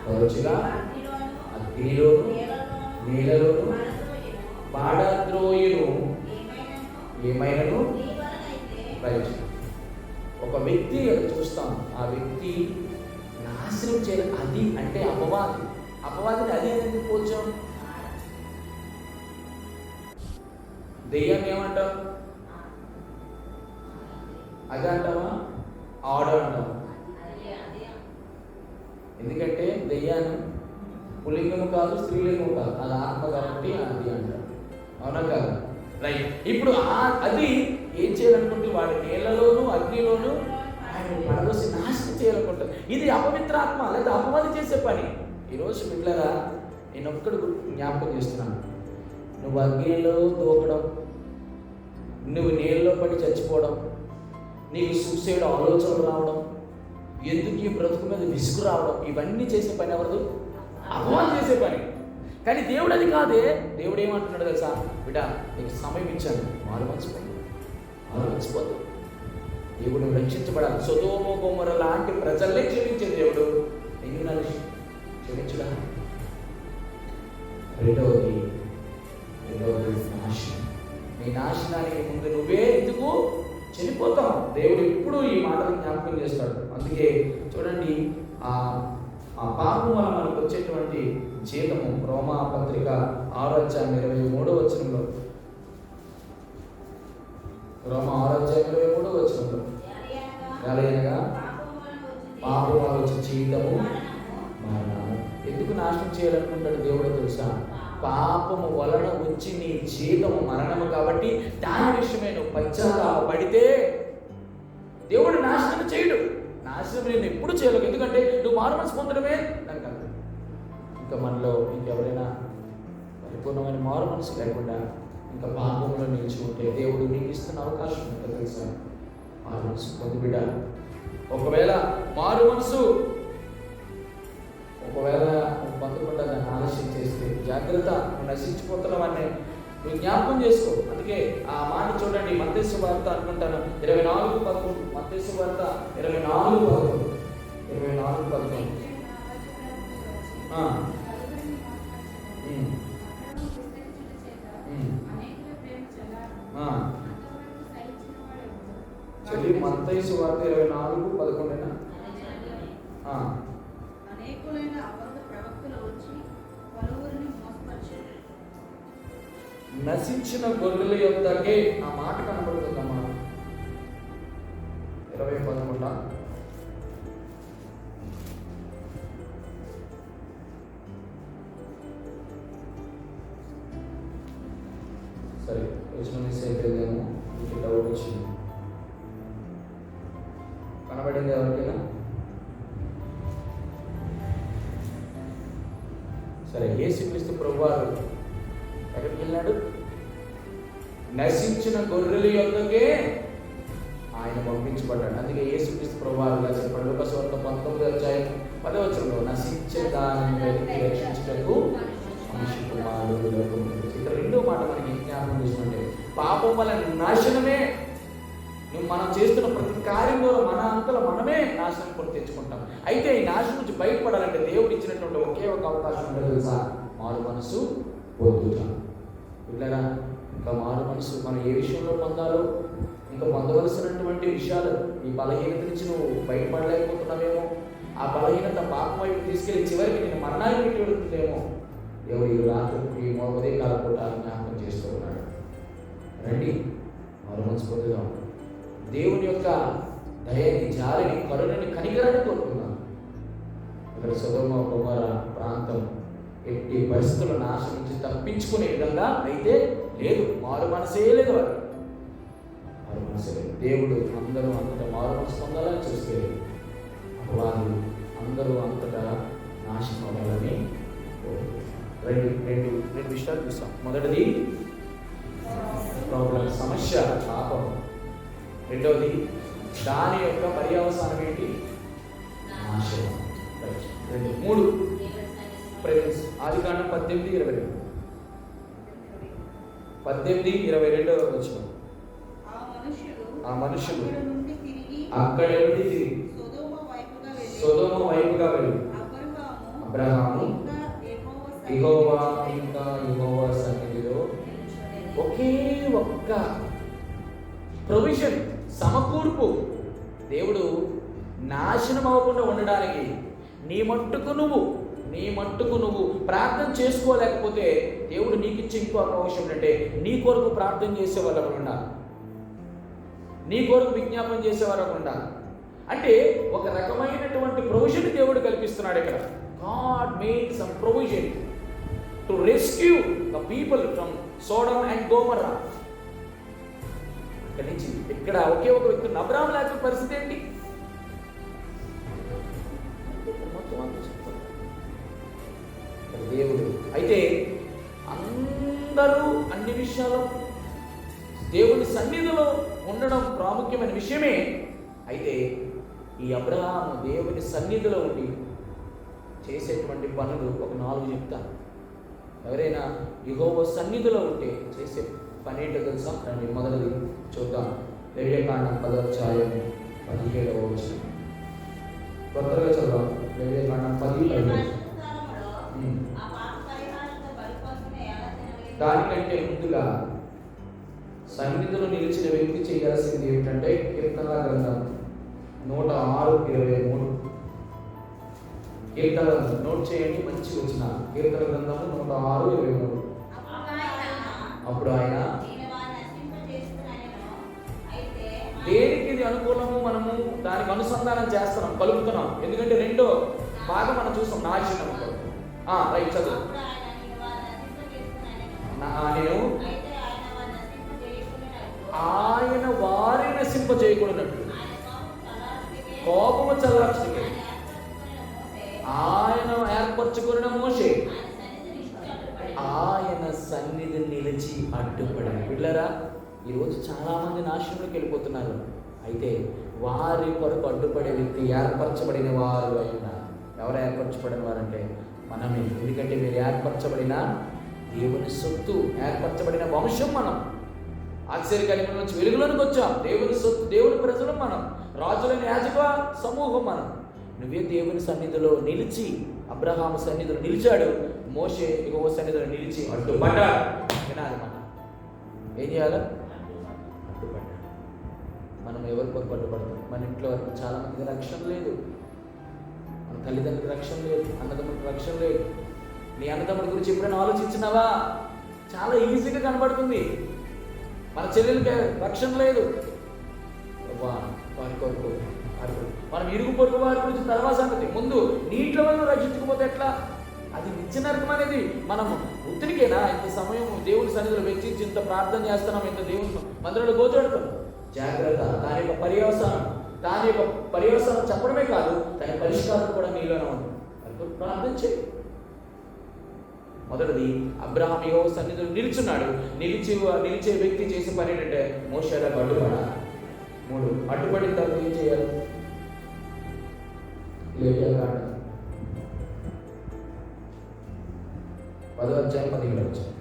తరచుగా అగ్నిలోను నీళ్ళలోను పాడద్రోయును ఏమైనను బయట. ఒక వ్యక్తి చూస్తాం, ఆ వ్యక్తి నాశనం చేయాలి. అది అంటే అపవాది. అపవాదిని అది ఎందుకు పోల్చాం? దెయ్యాన్ని ఏమంటాం? అది అంటావా? ఆడ అంటావా? ఎందుకంటే దెయ్యాన్ని పులింగము కాదు, స్త్రీలింగము కాదు, అది ఆత్మ కాబట్టి అది అంటారు. అవునా కాదు? రైట్. ఇప్పుడు అది ఏం చేయాలనుకుంటే వాడి నీళ్ళలోను అగ్నిలోను ఆయన పడదోసి నాశనం చేయాలనుకుంటారు. ఇది అపవిత్రాత్మ లేదా అపవాది చేసే పని. ఈరోజు బిడ్డలారా, నేను ఒక్కడు జ్ఞాపకం చేస్తున్నాను. నువ్వు అగ్నిలో దూకడం, నువ్వు నీళ్ళలో పడి చచ్చిపోవడం, నీకు సూసైడ్ ఆలోచనలు రావడం, ఎందుకు ఈ బ్రతుకు మీద విసుగు రావడం, ఇవన్నీ చేసే పని ఎవరు? అపవాది చేసే పని. కానీ దేవుడు అది కాదే. దేవుడు ఏమంటున్నాడు తెలుసా? బిడ్డ, నీకు సమయం ఇచ్చాను, మారు మర్చిపోదు. దేవుడు రక్షించబడాలి. సొదొమ గొమొర లాంటి ప్రజల్ని క్షమించే దేవుడు నిన్ను నన్ను క్షమించడా? రెండవది నాశనం. నీ నాశనానికి ముందు నువ్వే ఎందుకు చనిపోతావు? దేవుడు ఎప్పుడు ఈ మాటలు జ్ఞాపకం చేస్తాడు. అందుకే చూడండి, ఆ పాపం వల్ల మనకు వచ్చేటువంటి జీతము రోమా పత్రిక 6:23 రోమా 6:23 ఎలాగనగా పాపం వల్ల వచ్చే జీవితము మరణము. ఎందుకు నాశనం చేయాలనుకుంటాడు దేవుడు తెలుసా? పాపము వలన వచ్చి నీ జీవితము మరణము కాబట్టి దాని విషయమే నువ్వు పశ్చాత్తాపడితే దేవుడు నాశనం చేయడు. నాశనం నేను ఎప్పుడు చేయలేవు, ఎందుకంటే నువ్వు మారుమనసు పొందడమే నాకు కాదు. ఇంకా మనలో ఇంకెవరైనా పరిపూర్ణమైన మారు మనసు లేకుండా ఇంకా పాపంలో నిలిచి ఉంటే దేవుడు నీకు ఇస్తున్న అవకాశం ఉంటుందో తెలుసా? మారు మనసు పొంది బిడ్డ. ఒకవేళ మారు మనసు పొందకుండా దాన్ని ఆలస్యం చేస్తే జాగ్రత్త, నువ్వు నశించిపోతున్నావని నువ్వు జ్ఞాపకం చేసుకో. అందుకే ఆ మాట చూడండి, మత్తయి సువార్త అనుకుంటాను 24:11. మత్తయి సువార్త 24:11. చదివి మత్తయి సువార్త 24:11. అనేకులైన అబద్ధ ప్రవక్తలు వచ్చి పలువురిని మోసపరిచారు. నశించిన గొర్రెల యొద్దకే ఆ మాట కనబడుతుందమ్మా. 20:11. సరే, వచ్చిన మిస్ అయిపోయిందేమో, మీకు డౌట్ వచ్చింది. కనబడింది ఎవరికైనా? సరే, యేసుక్రీస్తు ప్రభువారు ఎక్కడికి వెళ్ళాడు? నశించిన గొర్రెల యొద్దకే ఆయన పంపించబడ్డాడు. అందుకే యేసుక్రీస్తు ప్రభువారుగా చెప్పాడు లూకాసు వార్త 19:10 నశించే దానిని వెతికి రక్షించుటకు మనిషి కుమారుడు లోకమునకు వచ్చాడు. ఇక్కడ రెండో మాట మనకి జ్ఞాపకం చేసినట్టే, పాపం వల్ల నాశనమే. నువ్వు మనం చేస్తున్న ప్రతి కార్యం ద్వారా మన అంతలో మనమే నాశనం కొని తెచ్చుకుంటాం. అయితే ఈ నాశనం నుంచి బయటపడాలంటే దేవుడు ఇచ్చినటువంటి ఒకే ఒక అవకాశం ఉంటుంది తెలుసా? మారు మనసు పొందుతా. పిల్లరా, ఇంకా మారు మనసు మనం ఏ విషయంలో పొందాలో, ఇంకా పొందవలసినటువంటి విషయాలు, ఈ బలహీనత నుంచి నువ్వు బయటపడలేకపోతున్నావేమో, ఆ బలహీనత పాపం వైపు తీసుకెళ్లి చివరికి నేను మరణాన్ని పెట్టి వెళుతుందేమో. దేవుడు ఈ రాత్రి ఈ ఉదయ కాల పూట జ్ఞాపకం చేస్తూ ఉన్నాడు. రండి, మారు మనసు పొందుదాం. దేవుని యొక్క దయని, జాలిని, కరుణని, కనికరాన్ని కోరుకుందాం. ఇక్కడ సొదొమ గొమొర్రా ప్రాంతం ఎట్టి పరిస్థితుల నాశనం నుంచి తప్పించుకునే విధంగా అయితే లేదు. మారు మనసే లేదు, వారు మారు మనసే లేదు. దేవుడు అందరూ అంతటా మారు మనసు పొందాలని చూస్తే వారు అందరూ అంతటా నాశనం అవ్వాలని రెండు విషయాలు చూస్తాం. మొదటిది ప్రాబ్లం, సమస్య, పాపం. రెండవది దాని యొక్క పర్యవసానం ఏంటి? నాశనం. 3 ప్రెజెన్స్. ఆదికాండం 18:22. 18:22 వచ్చిన ఆ మనుషులు అక్కడి నుండి తిరిగి సొదొమ వైపుగా వెళ్ళి అబ్రహాము యెహోవా సన్నిధిలో ఒకే ఒక్క ప్రొవిజన్, సమకూర్పు. దేవుడు నాశనం అవ్వకుండా ఉండడానికి నీ మట్టుకు నువ్వు ప్రార్థన చేసుకోలేకపోతే దేవుడు నీకు ఇచ్చే ఇంకో అవకాశం ఏంటంటే నీ కొరకు ప్రార్థన చేసేవారు ఉండాలి, నీ కొరకు విజ్ఞాపన చేసేవారు ఉండాలి. అంటే ఒక రకమైనటువంటి ప్రొవిజన్ దేవుడు కల్పిస్తున్నాడు ఇక్కడ. God made some provision to rescue the people from Sodom and Gomorrah. ఇక్కడి నుంచి ఇక్కడ ఒకే ఒక వ్యక్తి, అబ్రాహాము లేకపోతే పరిస్థితి ఏంటి? దేవుడు అయితే అందరూ అన్ని విషయాలు దేవుని సన్నిధిలో ఉండడం ప్రాముఖ్యమైన విషయమే. అయితే ఈ అబ్రహాము దేవుని సన్నిధిలో ఉండి చేసేటువంటి పనులు ఒక 4 చెప్తా. ఎవరైనా యెహోవా సన్నిధిలో ఉంటే చేసే పని ఏంటో తెలుసా? రండి, మొదటిది చూద్దాం. లేవియకాండం 10:17. కొత్తగా చదువు. లేవియకాండం 10:17. దానికంటే ముందుగా సన్నిధిలో నిలిచిన వ్యక్తి చేయాల్సింది ఏమిటంటే కీర్తనల గ్రంథం 106:23. కీర్తన నోట్ చేయండి, మంచి వచ్చిన కీర్తన గ్రంథము 106:23. అప్పుడు ఆయన దేనికి ఏది అనుకూలమో మనము దానికి అనుసంధానం చేస్తున్నాం, కలుపుతున్నాం. ఎందుకంటే రెండో భాగం మనం చూస్తాం, నాశనం. రైట్, చదువు. నేను ఆయన వారిని నశింపజేయకూడనట్లు కోపము చల్లార్చుకే ఆయన ఏర్పరచుకున్న మోషే ఆయన సన్నిధి నిలిచి అడ్డుపడి. పిల్లరా, ఈరోజు చాలామంది నాశనంలోకి వెళ్ళిపోతున్నారు. అయితే వారి కొరకు అడ్డుపడే వ్యక్తి ఏర్పరచబడిన వారు అయి ఉన్నారు. ఎవరు ఏర్పరచబడిన వారంటే మనమే. ఎందుకంటే మీరు ఏర్పరచబడిన దేవుని సొత్తు, ఏర్పరచబడిన వంశం మనం. ఆశ్చర్యకరమైన నుంచి వెలుగులోనికి వచ్చాం. దేవుని సొత్తు, దేవుని ప్రజలు మనం. రాజులైన యాజక సమూహం మనం. నువ్వే దేవుని సన్నిధిలో నిలిచి, అబ్రహాము సన్నిధిలో నిలిచాడు, మోషే యెహోవా సన్నిధిలో నిలిచి అడ్డుపడ్డాడు. వినాలి, మనం ఏం చేయాలి? అడ్డుపడ్డాడు. మనం ఎవరి కొరకు అడ్డుపడతాం? మన ఇంట్లో వరకు చాలా మందికి రక్షణ లేదు, మన తల్లిదండ్రులకు రక్షణ లేదు, అన్నదమ్ములకు రక్షణ లేదు. నీ అన్నదమ్ముడి గురించి ఎప్పుడైనా ఆలోచించినావా? చాలా ఈజీగా కనబడుతుంది. మన చెల్లెలకి రక్షణ లేదు, వారి కొరకు మనం ఇరుగు పొరుగు వారి గురించి తర్వాత సంగతి. ముందు నీటిలో వల్ల రక్షించకపోతే ఎట్లా? అది నిత్య నరకం అనేది. మనము ఉత్తినికేనా ఇంత సమయం దేవుని సన్నిధిలో వెచ్చించి ఇంత ప్రార్థన చేస్తున్నాం, ఇంత దేవుని మందిరంలో గోచోడతాం. జాగ్రత్త. దాని యొక్క పర్యవసానం చెప్పడమే కాదు, దాని పరిష్కారం కూడా నీలోనే ఉంది. ప్రార్థన చేయి. మొదటిది, అబ్రహాము యెహోవా సన్నిధిలో నిలుచున్నాడు. నిలిచే వ్యక్తి చేసే పని ఏంటంటే మోషేలకు అడ్డుపడాలి. 3, అడ్డుపడిన తర్వాత ఏం చేయాలి? లేవియకాండం 10వ అధ్యాయం 17వ వచనం.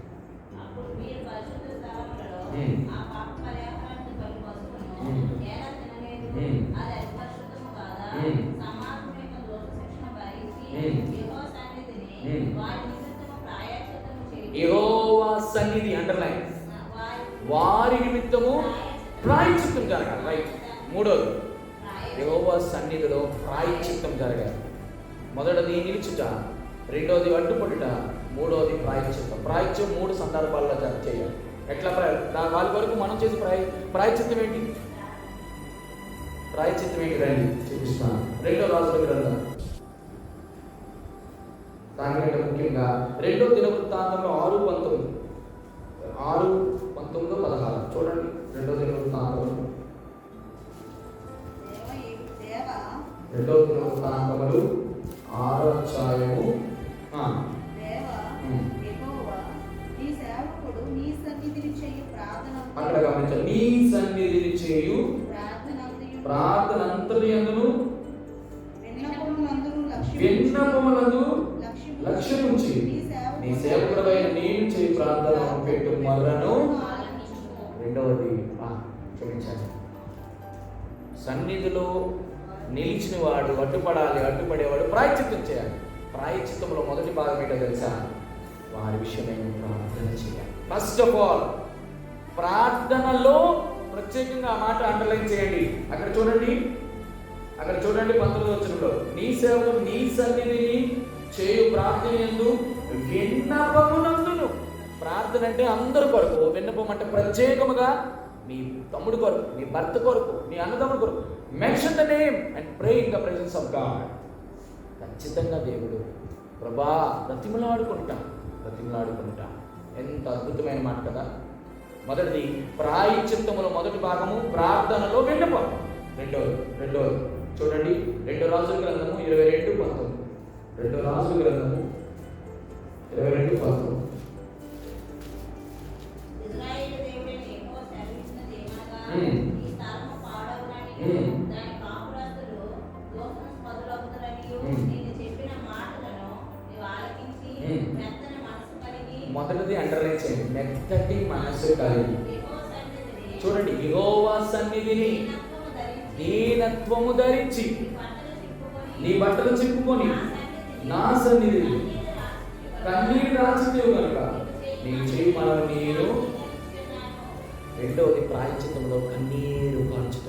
యెహోవా సన్నిధి, అండర్లైన్, వారి నిమిత్తము ప్రాయశ్చిత్తం జరగాలి. రైట్. 3వది, యెహోవా సన్నిధిలో ప్రాయశ్చిత్తం జరగాలి. మొదటిది నిలుచుట, రెండోది అడ్డుపడుట, మూడోది ప్రాయశ్చిత్తం. ప్రాయశ్చిత్తం 3 సందర్భాల్లో చేయాలి. ఎట్లా? వాళ్ళ వరకు మనం చేసే ప్రాయశ్చిత్తం ఏంటి? ప్రాయశ్చిత్తం ఏంటి రండి చూపిస్తాను. 2వ రాజుల గ్రంథం, దానికంటే ముఖ్యంగా 2వ దినవృత్తాంతంలో 6:19-16 చూడండి. 2వ దినవృత్తాంతంలో 2వ దినవృత్తాంతములు 6వ అధ్యాయము. అక్కడ గమనించాలి, నీ సన్నిధిని చేయు ప్రార్థనంతటియందును విన్నపములందు లక్ష్యముంచి నీ సేవకుడైన నేను చేయి ప్రార్థన పెట్టు మొదలను. 2వది క్షమించాలి, సన్నిధిలో నిలిచిన వాడు అడ్డుపడాలి. అడ్డుపడేవాడు ప్రాయశ్చిత్తం చేయాలి. ప్రాయశ్చిత్తంలో మొదటి భాగం ఏంటో తెలుసా? వారి విషయమై ప్రార్థన చేయాలి. ఫస్ట్ ఆఫ్ ఆల్ ప్రార్థనలో ప్రత్యేకంగా ఆ మాట అండర్లైన్ చేయండి. అక్కడ చూడండి 19వ వచనంలో, నీ సేవకుడు నీ సన్నిధిని చేయు ప్రార్థన యందు విన్నపమునందును. ప్రార్థన అంటే అందరి కొరకు, విన్నపం అంటే ప్రత్యేకముగా మీ తమ్ముడు కొరకు, మీ భర్త కొరకు, మీ అన్నదమ్ముడు కొరకు. Mention the name and pray in the presence of God. ఖచ్చితంగా దేవుడు ప్రభా బ్రతిమలాడుకుంటా. ఎంత అద్భుతమైన మాట కదా. మొదటిది ప్రాయశ్చిత్తములో మొదటి భాగము ప్రార్థనలో విన్నపం. రెండోది చూడండి, 2వ రాజుల గ్రంథము 22:19. 2వ రాజుల గ్రంథము 22:19. మొదటిది అండర్లైన్ చేయండి, మెత్తటి మనసు కలిగి. చూడండి, యెహోవా సన్నిధిని దీనత్వము ధరించి నీ బట్టలు చిక్కుకొని నా సన్నిధిని కన్నీరు రాచిదేవు కనుక నీకు చేయి మనం నేను. 2వది ప్రాయశ్చిత్తంలో కన్నీరు కార్చుట.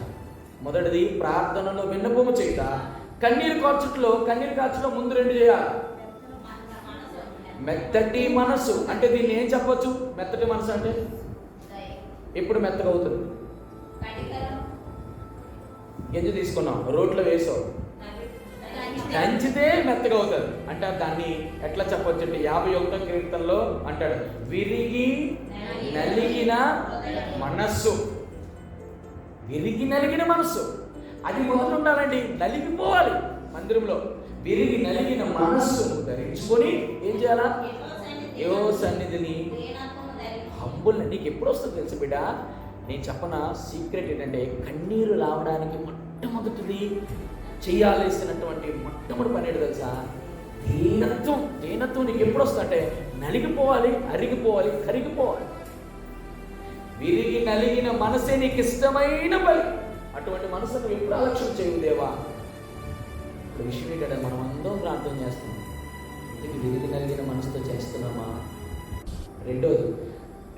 మొదటిది ప్రార్థనలో విన్నపము చేయుట. కన్నీరు కార్చుటలో ముందు 2 చేయాలి. మెత్తటి మనసు అంటే దీన్ని ఏం చెప్పొచ్చు? మెత్తటి మనసు అంటే ఎప్పుడు మెత్తగా అవుతుంది? గింజ తీసుకున్నాం, రోట్లో వేసావు, దంచితే మెత్తగా అవుతుంది. అంటే దాన్ని ఎట్లా చెప్పొచ్చు అంటే 51వ కీర్తనలో అంటాడు, విరిగి నలిగిన మనస్సు. విరిగి నలిగిన మనస్సు అది మొదలు ఉండాలండి, నలిగిపోవాలి మందిరంలో. విరిగి నలిగిన మనస్సును ధరించుకొని ఏం చేయాలా? యెహోవా సన్నిధిని హంబుల్. నీకు ఎప్పుడు వస్తుంది తెలుసు బిడ్డ, నేను చెప్పన సీక్రెట్ ఏంటంటే, కన్నీరు రావడానికి మొట్టమొదటిది చేయాల్సినటువంటి మొట్టమొదటి పని ఏంటి తెలుసా? దీనత్వం. దీనత్వం నీకు ఎప్పుడు వస్తుందంటే, నలిగిపోవాలి, అరిగిపోవాలి, కరిగిపోవాలి. విరిగి నలిగిన మనసే నీకు ఇష్టమైన బలి. అటువంటి మనసును ఎప్పుడు అలక్ష్యం చేయవు దేవా. ఇప్పుడు విషయం ఏంటంటే, మనం అందరం ప్రార్థన చేస్తున్నాం, ఇంటికి విరిగి నలిగిన మనసుతో చేస్తున్నామా? రెండోది,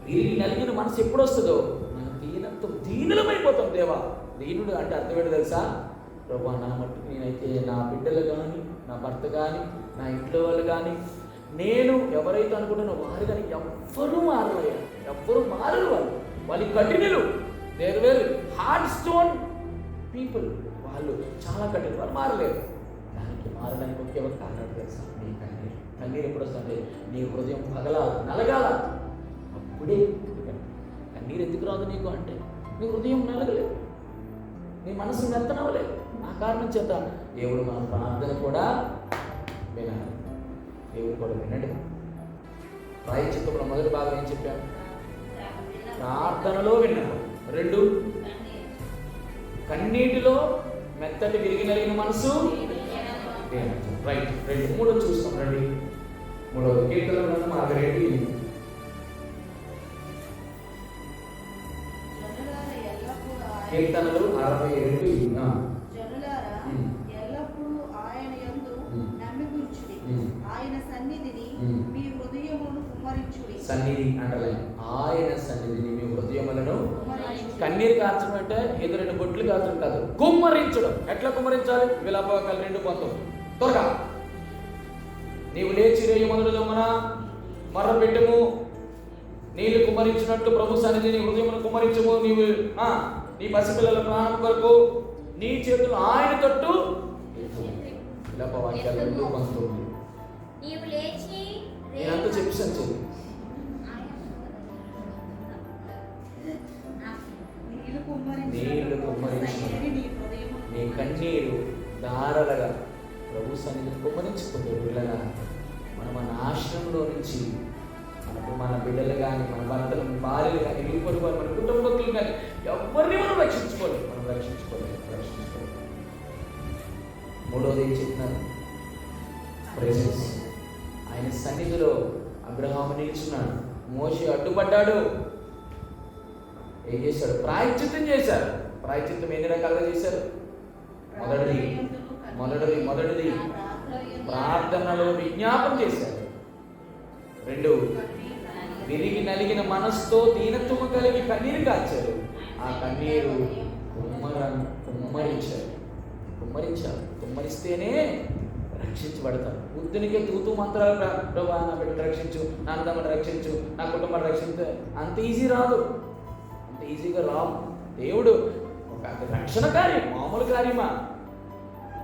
విరిగి నలిగిన మనసు ఎప్పుడు వస్తుందో, మన దీనత్వం, దీనులమైపోతాం దేవా. దీనుడు అంటే అర్థం ఏంటో తెలుసా? ప్రభా, నా మట్టుకు నేనైతే నా బిడ్డలు కానీ, నా భర్త కానీ, నా ఇంట్లో వాళ్ళు కానీ, నేను ఎవరైతే అనుకుంటున్నా వారు కానీ ఎవ్వరూ మారలయ్యా, ఎవ్వరూ మారరు. వాళ్ళు కఠినులు, they're well hard stone people. వాళ్ళు చాలా కఠిన, వాళ్ళు మారలేరు. దానికి మారడానికి ఒకే ఒక కారణం తెలుసా? నీ కన్నీరు. కన్నీరు ఎప్పుడు వస్తుంటే, నీ హృదయం పగలాలి, నలగాల. అప్పుడే కన్నీరు ఎందుకు రాదు నీకు అంటే, నీ హృదయం నలగలేదు, నీ మనసు మెత్తనవ్వలేదు. ఆ కారణం చేత దేవుడు మన ప్రార్థన కూడా వినాలి. దేవుడు కూడా వినండి. ప్రాయశ్చిత్తంలో మొదటి భాగం ఏం చెప్పాను? ప్రార్థనలో విన్నాను. 2, కన్నీటిలో మెత్తటి విరిగి నలిగిన మనసు. రైట్. 2, 3 చూస్తాం రండి. 3వ కీర్తన గ్రంథం 62. కీర్తనలు 62. జనులారా ఎల్లప్పుడూ ఆయన యందు నమ్మికుంచుడి, ఆయన సన్నిధిని మీ హృదయములను కుమ్మరించుడి. సన్నిధి అంటే ఆయన సన్నిధిని మీ హృదయములను. కన్నీరు కార్చడం అంటే ఏదో 2 బొట్లు కార్చడం కాదు, కుమ్మరించడం. ఎట్లా కుమ్మరించాలి? విలాపకాలు 2:19. త్వరగా నీవు లేచి రేయి మొదలు దొమ్మన మర్ర పెట్టము, నీళ్లు కుమ్మరించినట్లు ప్రభు సన్నిధిని హృదయమును కుమ్మరించము. నీవు నీ పసిపిల్లల ప్రాణం కొరకు నీ చేతులు ఆయన తట్టు. విలాపవాక్యాలు 2:19. నేనంతా చెప్పాను చెప్పి నీళ్లు కుమ్మరించిన నీ కన్నీరు ధారలుగా ప్రభు సన్నిధిని కుమ్మరించుకుంటే బిడ్డగా మనం మన ఆశ్రమంలో నుంచి మన బిడ్డలు కానీ, మన భర్తలు, భార్యలు కానీ, ఇరుపరు వారు, మన కుటుంబకులు కానీ ఎవరిని మనం రక్షించుకోలేదు. మూడోది ఏం చెప్తున్నారు? ప్రెజెన్స్. ఆయన సన్నిధిలో అబ్రహాము నిల్చున్నాడు, మోషే అడ్డుపడ్డాడు. ఏం చేశాడు? ప్రాయశ్చిత్తం చేశారు. ప్రాయశ్చిత్తం ఎన్ని రకాలుగా చేశారు? మొదటిది ప్రార్థనలో విజ్ఞాపన చేశారు. 2, విరిగి నలిగిన మనసుతో దీనత్వము కలిగి కన్నీరు కాచారు. ఆ కన్నీరు కుమ్మరిస్తేనే రక్షించబడతారు. బుద్ధునికే తూతూ మంత్రాలు, ప్రభా నా బిడ్డను రక్షించు, నా అన్నదమ్ముని రక్షించు, నా కుటుంబాన్ని రక్షించు, అంత ఈజీ రాదు, అంత ఈజీగా రావు. దేవుడు ఒక రక్షణ కార్యం, మామూలు కార్యమా?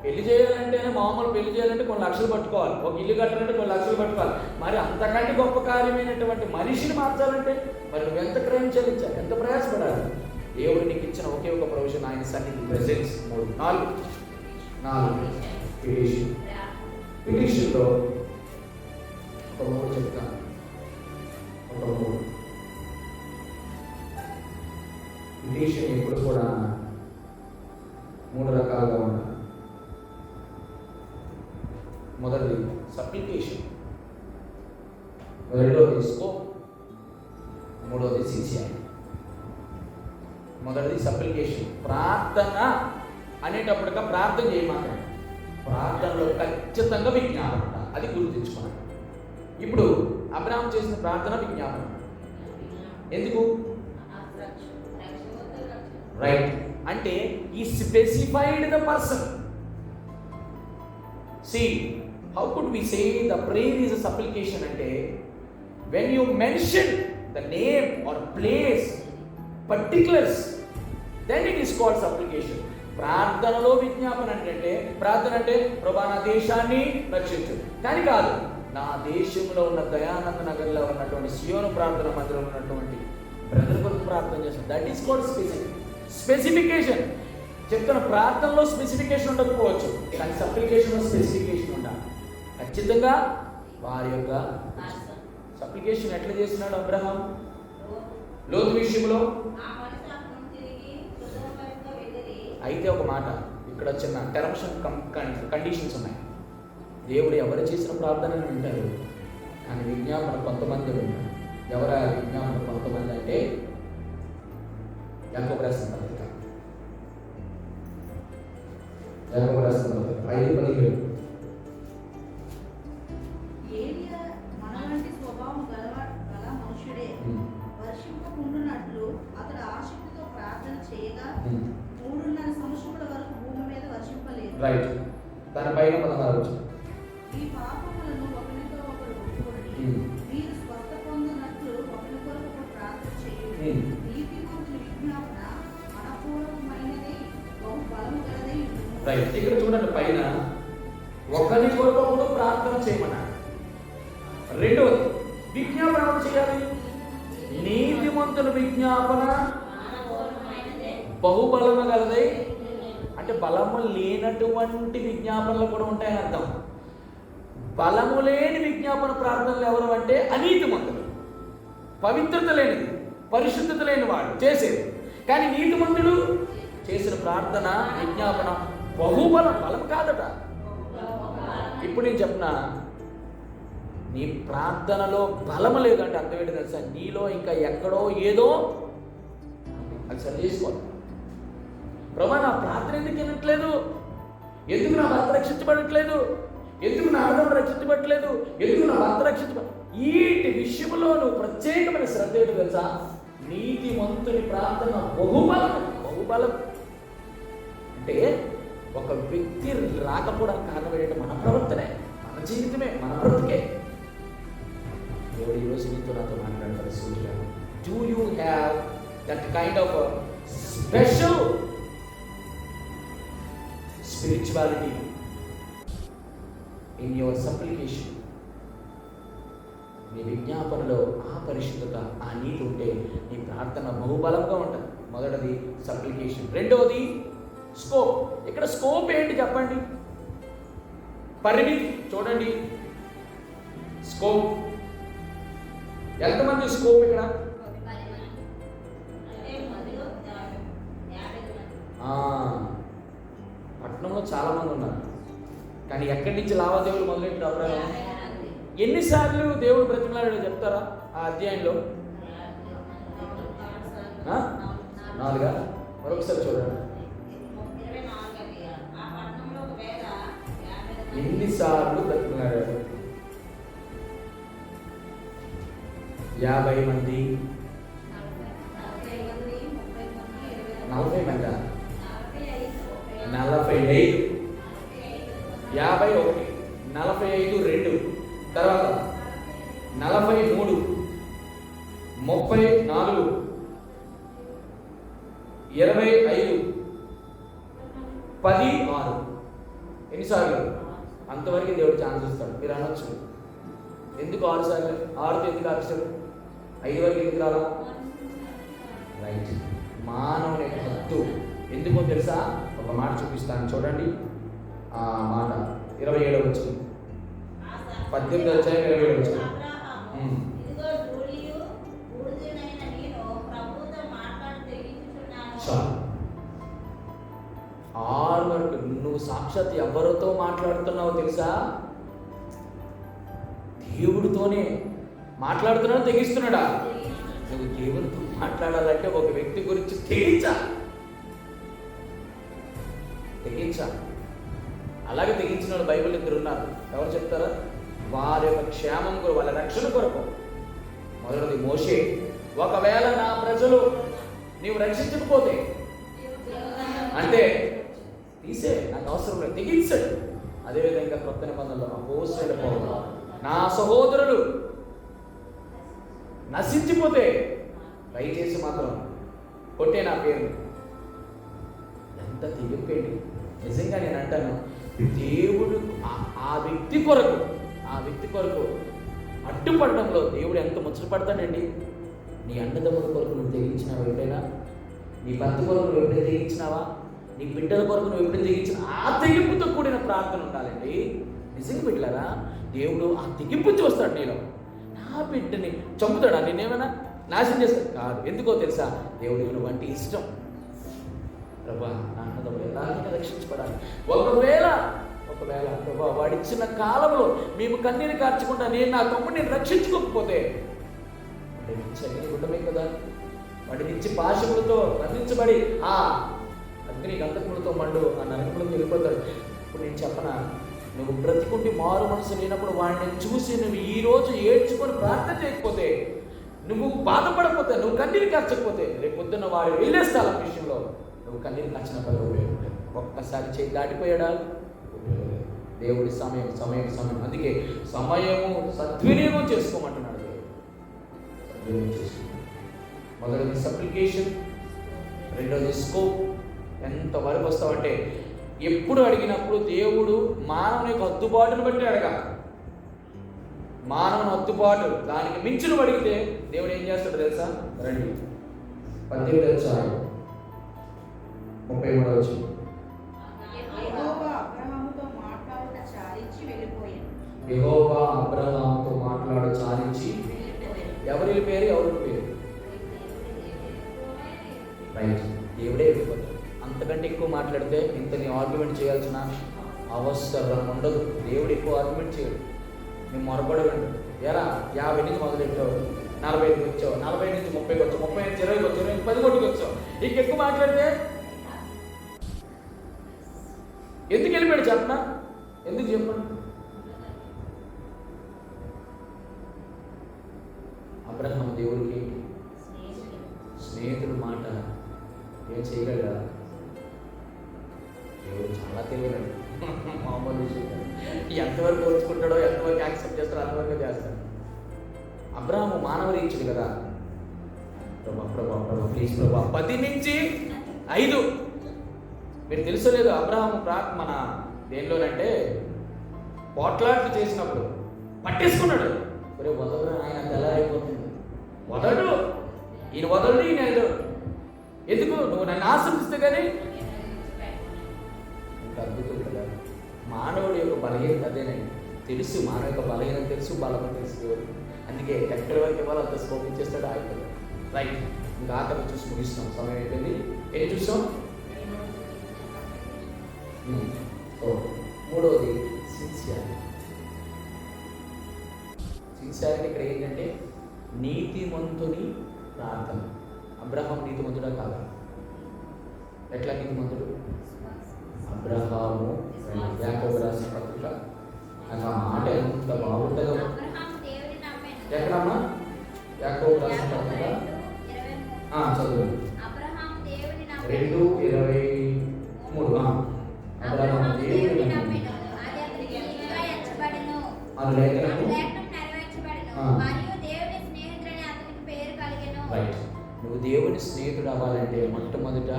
పెళ్లి చేయాలంటేనే, మామూలు పెళ్లి చేయాలంటే కొన్ని లక్షలు పట్టుకోవాలి, ఒక ఇల్లు కట్టాలంటే కొన్ని లక్షలు పట్టుకోవాలి. మరి అంతకంటే గొప్ప కార్యమైనటువంటి మనిషిని మార్చాలంటే మరి నువ్వు ఎంత క్రయం చెల్లించాలి, ఎంత ప్రయాసపడాలి? దేవుడు నీకు ఇచ్చిన ఒకే ఒక ప్రొవిజన్, ఆయన సన్నిధి, ప్రెజెన్స్. 4 పిటిషన్లో ఒక 3 చెప్తాను. పిటిషన్ ఎప్పుడు కూడా 3 రకాలుగా ఉంటాయి. మొదటిది సప్లికేషన్, రెండోది స్కోప్, మూడోది సిన్సియర్. మొదటిది సప్లికేషన్. ప్రార్థన అనేటప్పటిగా ప్రార్థన చేయమాకండి, ప్రార్థనలో ఖచ్చితంగా విజ్ఞాపన, అది గుర్తుంచుకోండి. ఇప్పుడు అబ్రహాము చేసిన ప్రార్థన విజ్ఞాపన. ఎందుకు? రైట్. అంటే ఈ specified the person. See, how could we say the prayer is a supplication? Ante when you mention the name or place, particulars, then it is called supplication. ప్రార్థనలో విజ్ఞాపన అంటే ప్రార్థన అంటే ప్రభా నా దేశాన్ని రక్షించు కానీ కాదు, నా దేశంలో ఉన్న దయానంద నగర్లో ఉన్నటువంటి సియోను ప్రార్థన మందిరంలో ఉన్నటువంటి బ్రదర్ కొరకు ప్రార్థన చేస్తాను. That is called specification. చెప్తున్న ప్రార్థనలో స్పెసిఫికేషన్ ఉండకపోవచ్చు, కానీ సప్లికేషన్లో స్పెసిఫికేషన్ ఉండాలి. ఖచ్చితంగా వారి యొక్క సప్లికేషన్ ఎట్లా చేసినాడు అబ్రహాం లోతు విషయంలో. అయితే ఒక మాట, ఇక్కడ చిన్న టర్మ్స్ అండ్ కండిషన్స్ ఉన్నాయి. దేవుడు ఎవరు చేసిన ప్రార్థనను వింటారు, కానీ విజ్ఞాపన కొంతమంది వింటారు. ఎవరా విజ్ఞాపన కొంతమంది అంటే యాకోబు రాసిన పత్రిక 5:17. ఏలియా మనవంటి స్వభావం గల మనుషుడే. వర్షింపకుండునట్లు అతడు ఆసక్తితో ప్రార్థన చేయగా 3.5 సంవత్సరముల వరకు భూమి మీద వర్షింపలేదు. రైట్. దాని పైన 16 ఈ పాపములను ఒకరితో ఒకరు ఒప్పుకొని మీరు స్వస్థ పొందినట్లు ఒకరి కొరకు ఒకరు ప్రార్థన చేయండి. నీతిమంతుని విజ్ఞాపన మనపూర్వకమైనది, బహు బలము గలదై ఉండును. రైట్. ఇక్కడ చూడండి, పైన ఒకరి కొరకు ఒకరు ప్రార్థన చేయమన్నాడు. రెండవది విజ్ఞాపన ఎవరు చేయాలి? నీతిమంతుల విజ్ఞాపన బహుబలము గలదై, అంటే బలము లేనటువంటి విజ్ఞాపనలు కూడా ఉంటాయని అర్థం. బలము లేని విజ్ఞాపన ప్రార్థనలు ఎవరు అంటే అనీతిమంతులు, పవిత్రత లేనిది, పరిశుద్ధత లేని వాడు చేసేది. కానీ నీతిమంతుడు చేసిన ప్రార్థన విజ్ఞాపన బహుబలం, బలం కాదట. ఇప్పుడు నేను చెప్పిన నీ ప్రార్థనలో బలము లేదంటే అర్థం ఏంటి తెలుసా? నీలో ఇంకా ఎక్కడో ఏదో అది సరి చేసుకోవాలి. ప్రభా నా ప్రార్థన ఎందుకు వినట్లేదు, ఎందుకు నా భర్త రక్షించబడట్లేదు, ఎందుకు నా ఆడవాళ్ళు రక్షించబడట్లేదు, ఎందుకు నా భర్త వీటి విషయంలో నువ్వు ప్రత్యేకమైన శ్రద్ధ ఏంటో తెలుసా? నీతిమంతుని ప్రార్థన బహుబలం. అంటే ఒక వ్యక్తి రాకపోవడానికి కారణం ఏంటంటే మన ప్రవర్తనే, మన జీవితమే, మన బ్రతుకే. దేవుడు ఈరోజు నీతో నాతో మాట్లాడతారు సూటిగా. Do you have that kind of special spirituality in your supplication? నీ విజ్ఞాపనలో ఆ పరిశుద్ధత, ఆ నీతి ఉంటే నీ ప్రార్థన బహుబలంగా ఉంటుంది. మొదటిది సప్లికేషన్. రెండవది స్కోప్. ఇక్కడ స్కోప్ ఏంటి చెప్పండి? పరిమితి. చూడండి స్కోప్. ఎంతమంది స్కోప్ ఇక్కడ? పట్టణంలో చాలా మంది ఉన్నారు, కానీ ఎక్కడి నుంచి లావాదేవీలు మొదలెట్టి అభిప్రాయం? ఎన్నిసార్లు దేవుడు బ్రతిమలాడాడో చెప్తారా ఆ అధ్యాయంలో? 4. మరొకసారి చూడండి, ఎన్నిసార్లు బ్రతిమలాడాడు? 50 మంది, 40 మంది, 45, 51, 45, 2, తర్వాత 43, 34, 25, 16. ఎన్నిసార్లు? అంతవరకు దేవుడు ఛాన్స్ ఇస్తాడు. మీరు అనొచ్చు, ఎందుకు 6 సార్లు? 6తో ఎందుకు ఆపిస్తాడు? 5 వరకు ఎందుకు రాలా? రైట్. మానవుని హద్దు ఎందుకో తెలుసా? ఒక మాట చూపిస్తాను చూడండి. ఆ మాట 27 వచ్చింది, 18 వచ్చాయి, 27 వచ్చింది. 6 వరకు నువ్వు సాక్షాత్ ఎవరితో మాట్లాడుతున్నావో తెలుసా? దేవుడితోనే మాట్లాడుతున్నావు. తెగిస్తున్నాడా? నువ్వు దేవుడితో మాట్లాడాలంటే ఒక వ్యక్తి గురించి తెగించాలి. అలాగే తెగించిన వాళ్ళు బైబిల్ ఇద్దరు ఉన్నారు. ఎవరు చెప్తారా? వారి యొక్క క్షేమం కొరకు, వాళ్ళ రక్షణ కొరకు. మొదటిది మోషే. ఒకవేళ నా ప్రజలు నీవు రక్షించకపోతే అంటే తీసే, నాకు అవసరం లేదు, తెగించాడు. అదేవిధంగా కొత్త నిబంధనలో అపోస్తలుడైన పౌలు, నా సహోదరులు నశించిపోతే దయచేసి మాత్రం కొట్టే నా పేరు. ఎంత ఎంత తెగిపోయింది. నిజంగా నేను అంటాను, దేవుడు ఆ వ్యక్తి కొరకు అడ్డుపడడంలో దేవుడు ఎంత ముచ్చటపడతాడండి. నీ అన్నదమ్ముల కొరకు నువ్వు తెగించినావా ఎప్పుడైనా? నీ భర్త కొరకు నువ్వు ఎప్పుడైనా తెగించినావా? నీ బిడ్డల కొరకు నువ్వు ఎప్పుడైనా తెగించిన? ఆ తెగింపుతో కూడిన ప్రార్థన ఉండాలండి. నిజంగా బిడ్డలారా, దేవుడు ఆ తెగింపు చూస్తాడు నీలో. నా బిడ్డని చంపుతాడా? నేనేమైనా నాశనం చేస్తాడు కాదు. ఎందుకో తెలుసా? దేవుడికి నువ్వంటే ఇష్టం. ప్రభా, నా అన్నదమ్ములు ఎలాగైనా రక్షించబడాలి. ఒకవేళ ప్రభా వాడిచ్చిన కాలంలో మేము కన్నీరు కార్చకుండా నేను నా తమ్ముడిని రక్షించుకోకపోతే గుడ్డమే కదా, వాడిని ఇచ్చి పాశములతో బంధించబడి ఆ అగ్ని గంధకములతో మండు ఆ నరకములకు వెళ్ళిపోతాడు. ఇప్పుడు నేను చెప్పనా, నువ్వు బ్రతికుండి మారు మనసు లేనప్పుడు వాడిని చూసి నువ్వు ఈరోజు ఏడ్చుకొని ప్రార్థన చేయకపోతే, నువ్వు బాధపడకపోతే, నువ్వు కన్నీరు కార్చకపోతే, రేపు పొద్దున్న వాడు వెళ్ళే స్థలం విషయంలో నువ్వు కన్నీరు కార్చిన పని ఒక్కసారి చేయి దాటిపోయాడా? దేవుడి సమయం. అందుకే సమయము సద్వినియోగం చేసుకోమంటున్నాడు దేవుడు. సద్వినియోగం చేసుకో. మొదటిది సప్లికేషన్, రెండోది స్కోప్. ఎంతవరకు వస్తావంటే, ఎప్పుడు అడిగినప్పుడు దేవుడు మానవుని యొక్క హద్దుబాటును బట్టి అడగాలి. మానవుని హద్దుబాటు దానికి మించిన అడిగితే దేవుడు ఏం చేస్తాడు తెలుసా? రండి 18వ అధ్యాయం 33వ వచనం. యెహోవా అబ్రహాముతో మాట్లాడు చాలించి ఎవరి పేరు రైట్, దేవుడే వెళ్ళిపోతాడు. అంతకంటే ఎక్కువ మాట్లాడితే ఇంత నీ ఆర్గ్యుమెంట్ చేయాల్సిన అవసరం ఉండదు. దేవుడు ఎక్కువ ఆర్గ్యుమెంట్ చేయడు. మేము మొరపడగండి. ఎరా 50 నుంచి మొదలెట్టావు, 45కి వచ్చావు, 40 నుంచి 30కి వచ్చావు, 30 నుంచి 20కి వచ్చావు, 10 కోటికి వచ్చావు. ఇంకెక్కువ మాట్లాడితే ఎందుకు వెళ్ళిపోయాడు చెప్పనా? ఎందుకు చెప్పండి? అబ్రహాము దేవుడికి స్నేహితుడు మాట ఏం చేయగలరా? దేవుడు చాలా తెలియదు. మామూలు విషయం. ఎంతవరకు పోల్చుకుంటాడో, ఎంతవరకు యాక్సెప్ట్ చేస్తాడో అంతవరకు చేస్తాడు. అబ్రహాము మానవ రీచుడు కదా. ప్రభా ప్లీజ్ ప్రభా 10 నుంచి 5. మీరు తెలుసలేదు, అబ్రహాము మన దేనిలోనంటే పోట్లాట్లు చేసినప్పుడు పట్టేసుకున్నాడు. ఒరే వదలరా, ఆయన తెల్లారైపోతుంది. వదలడు, ఈయన వదలడు, ఈయన ఎందుకు నువ్వు నన్ను ఆశ్రమిస్తే కానీ. ఇంకా అద్భుతం కదా. మానవుడి యొక్క బలహీనత అదేనండి. తెలుసు, మానవ యొక్క బలహీనత తెలుసు, బలము తెలుసు. అందుకే ఎక్కడి వరకు ఇవ్వాలో అంత స్కోప్ ఇచ్చేస్తాడు. అయిపోయింది. రైట్, ఇంకా ఆకలి చూసి ముగిస్తున్నాం. సమయం అయిపోయింది. ఏం చూసాం? మూడవది సిన్సియారిటీ. ఇక్కడ ఏంటంటే నీతిమంతుని ప్రార్థన. అబ్రహాము నీతిమంతుడా కాదా? ఎట్లా నీతిమంతుడు? అబ్రహాము యాకోబు రాసిన పత్రిక ఆ మాట ఎంత బాగుంటుందో. ఎక్కడమ్మా? యాకోబు రాసిన పత్రిక చదువు 2:23. అబ్రహాము దేవుని నమ్మెను, అది లేఖనము రైట్. నువ్వు దేవుని స్నేహితుడు అవ్వాలంటే మొట్టమొదట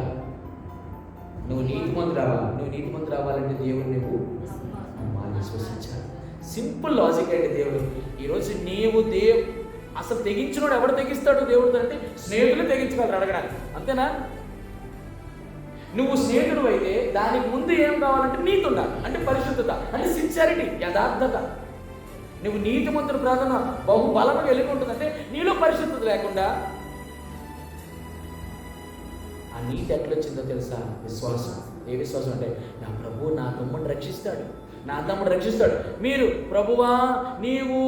నువ్వు నీతిమంతుడు అవ్వాలంటే దేవుని నువ్వు విశ్వసించాలి. సింపుల్ లాజిక్ అంటే దేవుడు ఈరోజు నీవు అసలు తెగించినోడు ఎవడు తెగిస్తాడు దేవుడితో అంటే స్నేహితులు తెగించగలరు అడగడానికి. అంతేనా? నువ్వు స్నేహితుడు అయితే దానికి ముందు ఏం కావాలంటే నీతి ఉండాలి. అంటే పరిశుద్ధత, అంటే సిన్సియారిటీ, యథార్థత. నువ్వు నీతిమంతుడు ప్రార్థన బహుబలంగా వెళ్ళి ఉంటుందంటే నీలో పరిశుద్ధత లేకుండా. ఆ నీతి ఎట్లొచ్చిందో తెలుసా? విశ్వాసం. ఏ విశ్వాసం అంటే నా ప్రభు నా తమ్ముడిని రక్షిస్తాడు, నా తమ్ముడు రక్షిస్తాడు. మీరు ప్రభువా నీవు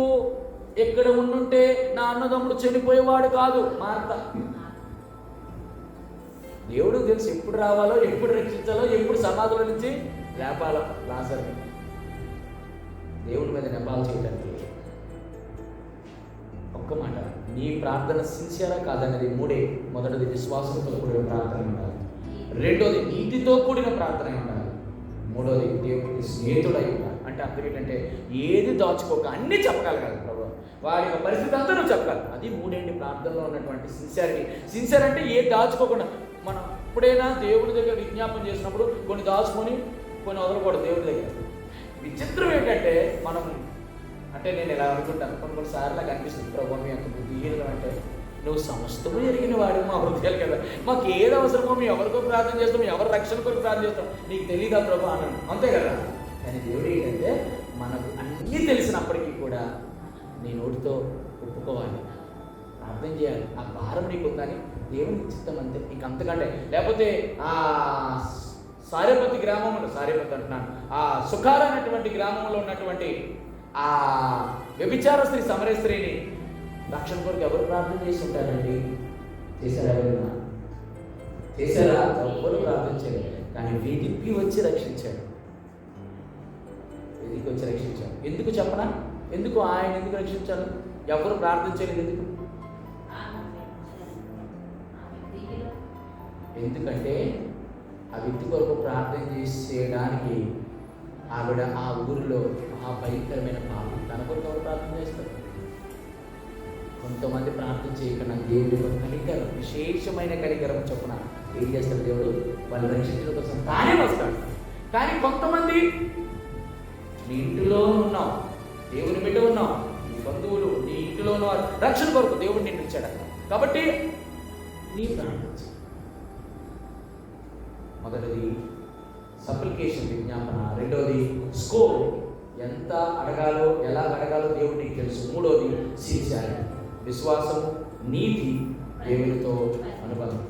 ఎక్కడ ఉండుంటే నా అన్నదమ్ముడు చనిపోయేవాడు కాదు. మార్త దేవుడు తెలుసు ఎప్పుడు రావాలో, ఎప్పుడు రక్షించాలో, ఎప్పుడు సమాధుల నుంచి లేపాలో. లాజరుని దేవుడి మీద నెపాలు చేయడానికి ఒక్క మాట, నీ ప్రార్థన సిన్సియరా కాదనేది మూడే. మొదటిది విశ్వాసంతో కూడిన ప్రార్థన ఉండాలి, రెండోది నీతితో కూడిన ప్రార్థన ఉండాలి, మూడోది దేవుడికి స్నేహితుడై ఉండాలి. అంటే అర్థం ఏంటంటే ఏది దాచుకోక అన్నీ చెప్పగలగాలి. ప్రభు వారి పరిస్థితి అంతా నువ్వు చెప్పాలి. అది మూడేంటి ప్రార్థనలో ఉన్నటువంటి సిన్సియారిటీ. సిన్సియర్ అంటే ఏది దాచుకోకుండా మనం ఎప్పుడైనా దేవుడి దగ్గర విజ్ఞాపన చేసినప్పుడు కొన్ని దాచుకొని కొన్ని వదలకూడదు దేవుడి దగ్గర. విచిత్రం ఏంటంటే మనం అంటే నేను ఇలా అనుకుంటాను, కొన్నిసార్లు నాకు అనిపిస్తుంది, ప్రభు మీ అంత బుద్ధిహీనం అంటే నువ్వు సమస్తము ఎరిగిన వాడు మా హృదయాలు కదా, మాకు ఏది అవసరమో మేము ఎవరికో ప్రార్థన చేస్తాం, ఎవరి రక్షణ కొరకు ప్రార్థన చేస్తాం, నీకు తెలియదా ప్రభు అన్నాను, అంతే కదా. కానీ దేవుడు ఏంటంటే మనకు అన్నీ తెలిసినప్పటికీ కూడా నీ నోటితో ఒప్పుకోవాలి, ప్రార్థన చేయాలి, ఆ భారం నీకు ఉందని దేవునికి చిత్తం అంతే. ఇంక అంతకంటే లేకపోతే ఆ సారేపతి గ్రామంలో, సారేపతి అంటున్నాను, ఆ సుఖార అనేటువంటి గ్రామంలో ఉన్నటువంటి ఆ వ్యభిచార స్త్రీ, సమర స్త్రీని రక్షణ కొరకు ఎవరు ప్రార్థన చేసి ఉంటారండి? చేశారా? ఎవరైనా చేశారా? ఎవరు ప్రార్థన చేయలేదు. కానీ వీధికి వచ్చి రక్షించాడు, వీధికి వచ్చి రక్షించాడు. ఎందుకు చెప్పనా? ఎందుకు ఆయన ఎందుకు రక్షించాలి? ఎవరు ప్రార్థన చేయలేదు ఎందుకు? ఎందుకంటే ఆ వ్యక్తి కొరకు ప్రార్థన చేసేయడానికి ఆవిడ ఆ ఊరిలో మహాభయంకరమైన పాపం, తన కొరకు ఎవరు ప్రార్థన చేస్తారు? కొంతమంది ప్రార్థన చేయకుండా దేవుడి కనికరం, విశేషమైన కనికరం చొప్పున ఏం చేస్తాడు దేవుడు? వాళ్ళు రక్షించడం కోసం తానే వస్తాడు. కానీ కొంతమంది నీ ఇంటిలో ఉన్నావు, దేవుని బిడ్డ ఉన్నావు, నీ బంధువులు నీ ఇంటిలో ఉన్నవారు రక్షణ కొరకు దేవుడు నిన్ను ఇచ్చాడు కాబట్టి నీ ప్రార్థన. మొదటిది సప్లికేషన్, విజ్ఞాపన. రెండోది స్కోర్, ఎంత అడగాలో ఎలా అడగాలో దేవుడు నీకు తెలుసు. మూడోది సిన్సియారిటీ, విశ్వాసము, నీతి, దేవునితో అనుబంధం.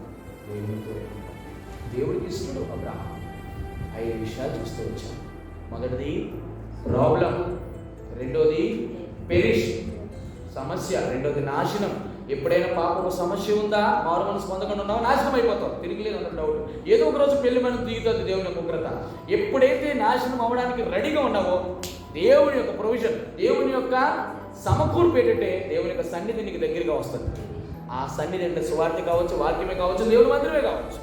దేవుడికి ఇష్టడు అబ్రహాం. 5 విషయాలు చూస్తూ వచ్చాం. మొదటిది ప్రాబ్లం, రెండోది పెరిష్, సమస్య, రెండోది నాశనం. ఎప్పుడైనా పాపం సమస్య ఉందా, మారు మనసు పొందకుండా ఉన్నావా, నాశనం అయిపోతావు, తిరిగిలేదు అన్న డౌట్. ఏదో ఒక రోజు పెళ్లి మనం దిగుతుంది దేవుని ఉగ్రత. ఎప్పుడైతే నాశనం అవ్వడానికి రెడీగా ఉన్నావో దేవుని యొక్క ప్రొవిజన్, దేవుని యొక్క సమకూర్పు ఏంటంటే దేవుని యొక్క సన్నిధి నీకు దగ్గరగా వస్తుంది. ఆ సన్నిధి అంటే సువార్త కావచ్చు, వాక్యమే కావచ్చు, దేవుని మందిరమే కావచ్చు.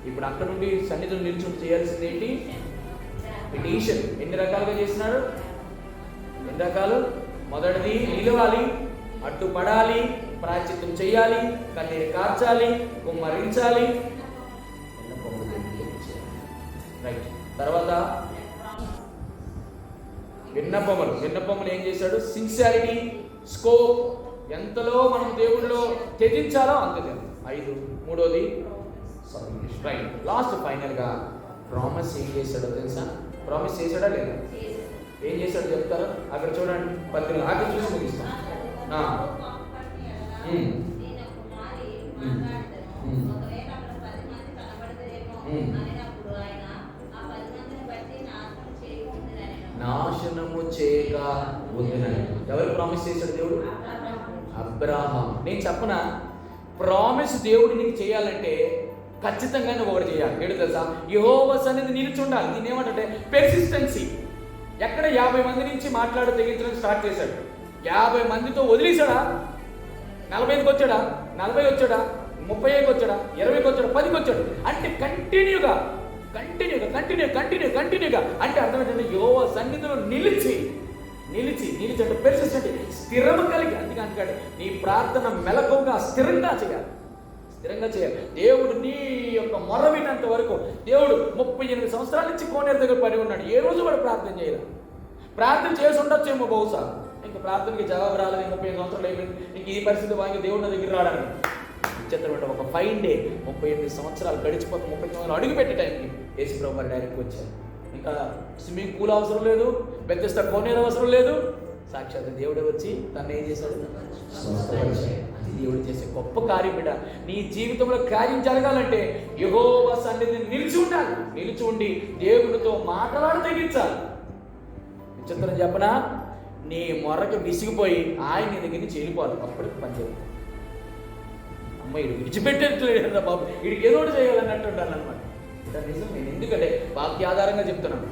ఇప్పుడు అక్కడ నుండి సన్నిధిని నిల్చుంటూ చేయాల్సింది ఏంటి? పిటిషన్. ఎన్ని రకాలుగా చేసినాడు? ఎన్ని రకాలు? మొదటిది నిలవాలి, అడ్డుపడాలి, ప్రాయశ్చిత్తం చేయాలి, కన్నీరు కార్చాలి, కుమ్మరించాలి, రైట్. తర్వాత విన్నపములు ఏం చేశాడు? సిన్సియారిటీ, స్కోప్, ఎంతలో మనం దేవుడిలో త్యజించాలో అంత. 5. మూడోది రైట్. లాస్ట్ ఫైనల్గా ప్రామిస్ ఏం చేశాడో తెలుసా? ప్రామిస్ చేశాడా లేదా? ఏం చేశాడో చెప్తారా? అక్కడ చూడండి, 18 అక్కడ చూసి ముగిస్తాం. నాశనము చేయక ఉందినని ఎవరు ప్రామిస్ చేశాడు దేవుడు? అబ్రహాం. నేను చెప్పనా, ప్రామిస్ దేవుడు నీకు చేయాలంటే ఖచ్చితంగా నువ్వు ఒకటి చేయాలి. ఏడు తెలుసా? యెహోవా సన్నిధి నిలిచి ఉండాలి. దీన్ని ఏమంటే పెర్సిస్టెన్సీ. ఎక్కడ 50 మంది నుంచి మాట్లాడి తెగించడం స్టార్ట్ చేశాడు, 50 మందితో వదిలేశాడా? 40కి వచ్చాడా? 40 వచ్చాడా? 30కి వచ్చాడా? 20కి వచ్చాడా? 10కి వచ్చాడు. అంటే కంటిన్యూగా అంటే అర్థం ఏంటంటే యెహోవా సన్నిధిలో నిలిచి అంటే పెర్సిస్టెంట్, స్థిరము కలిగి. అందుకే అంటాడు నీ ప్రార్థన మెలకువగా స్థిరంగా చేయాలి. దేవుడు నీ యొక్క మొర వినంత వరకు. దేవుడు 38 సంవత్సరాల నుంచి కోనేరు దగ్గర పడి ఉన్నాడు, ఏ రోజు కూడా ప్రార్థన చేయలేదు. ప్రార్థన చేసి ఉండొచ్చేమో బహుశా, ఇంకా ప్రార్థనకి జవాబు రాలేదు, 35 సంవత్సరాలు అయిపోయింది, ఇంక ఈ పరిస్థితి వాకి దేవుడి నా దగ్గర రావడానికి. విచిత్రమైన ఒక 5 డే 38 సంవత్సరాలు గడిచిపోతే 30 సంవత్సరాలు అడుగు పెట్టే టైంకి యేసు ప్రభు వారు డైరెక్ట్గా వచ్చారు. ఇంకా స్విమ్మింగ్ పూల్ అవసరం లేదు, పెద్ద కోనేరు అవసరం లేదు, సాక్షాత్ దేవుడే వచ్చి తను ఏం చేశాడు? అది దేవుడు చేసే గొప్ప కార్యం. బిడ్డ, నీ జీవితంలో కార్యం జరగాలంటే యెహోవా సన్నిధిని నిలిచి ఉండి దేవునితో మాట్లాడి తెగించాలి. విచిత్రం చెప్పనా, నీ మొరకి విసిగిపోయి ఆయన నీ దగ్గర నుంచి వెళ్ళిపోవాలి, అప్పుడు పనిచేయాలి. అమ్మ ఇడు విడిచిపెట్టేట్లేడు బాబు, వీడికి ఏదో ఒకటి చేయాలన్నట్టు ఉండాలన్నమాట. ఇది నిజం. నేను ఎందుకంటే వాక్యాధారంగా చెప్తున్నాను.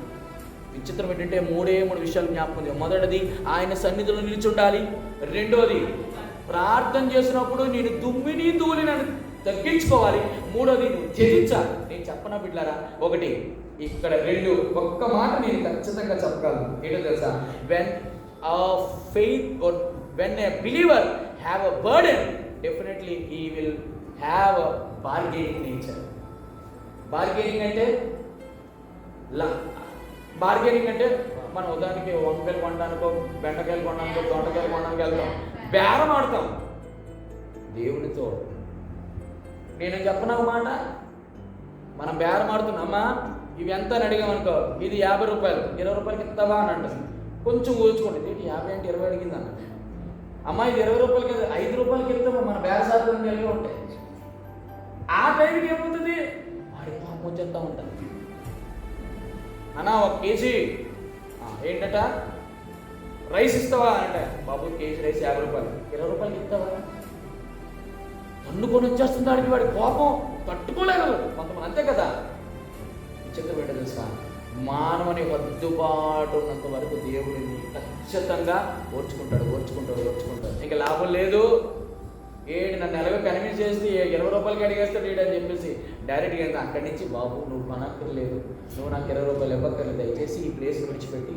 విచిత్రం ఏంటంటే 3 విషయాలు జ్ఞాపకం ఉంది. మొదటిది ఆయన సన్నిధిలో నిలిచి ఉండాలి. రెండోది ప్రార్థన చేసినప్పుడు నేను దుమ్మిని ధూళిని తగ్గించుకోవాలి. మూడోది నువ్వు త్యజించాలి. నేను చెప్పనా బిడ్డలారా? ఒకటి ఇక్కడ 2 ఒక్క మాట నేను ఖచ్చితంగా చెప్పగలను. ఏంటో తెలుసా? When a believer have a burden, definitely he will have a bargaining nature. Bargaining అంటే బార్గెనింగ్ అంటే మనం ఉదాహరణకి వంకాయలు కొనడానికో, బెండకాయలు కొనడానికో, దొండకాయలు కొనడానికి వెళ్తాం, బేరం ఆడతాం. దేవుడితో నేను చెప్పిన మాట, మనం బేరం ఆడుతున్నామా, ఇవి ఎంత అని అడిగామనుకో, ఇది 50 రూపాయలు, 20 రూపాయలకి ఇస్తావా అని అంటుంది. కొంచెం ఊచుకోండి, ఏంటి 50 అంటే 20 అడిగింది అన్న. అమ్మా ఇది 20 రూపాయలకి, 5 రూపాయలకి ఇస్తామా, మన బేరసార్లు కలిగి ఉంటాయి. ఆ టైంకి ఏమవుతుంది, వాడి పాపం వచ్చేస్తూ ఉంటుంది. అన్నా 1 కేజీ ఏంటట రైస్ ఇస్తావా అంటే, బాబు కేజీ రైస్ 50 రూపాయలు, 20 రూపాయలకి ఇస్తావా. తన్నుకొని వచ్చేస్తుంది వాడికి, వాడి కోపం తట్టుకోలేదు. కొంతమంది అంతే కదా. విచిత్రం ఏంటో తెలుసా, మానవుని హద్దుబాటు ఉన్నంత వరకు దేవుడిని ఖచ్చితంగా ఓర్చుకుంటాడు. ఇంకా లాభం లేదు, ఏడు నన్ను ఎలాగో కన్విన్స్ చేసి 20 రూపాయలకి అడిగేస్తాడు అని చెప్పేసి డైరెక్ట్గా వెళ్తా. అక్కడి నుంచి, బాబు నువ్వు కొనక్కర్లేదు, నువ్వు నాకు 20 రూపాయలు ఇవ్వక్కర్లేదు, దయచేసి ఈ ప్లేస్ విడిచిపెట్టి,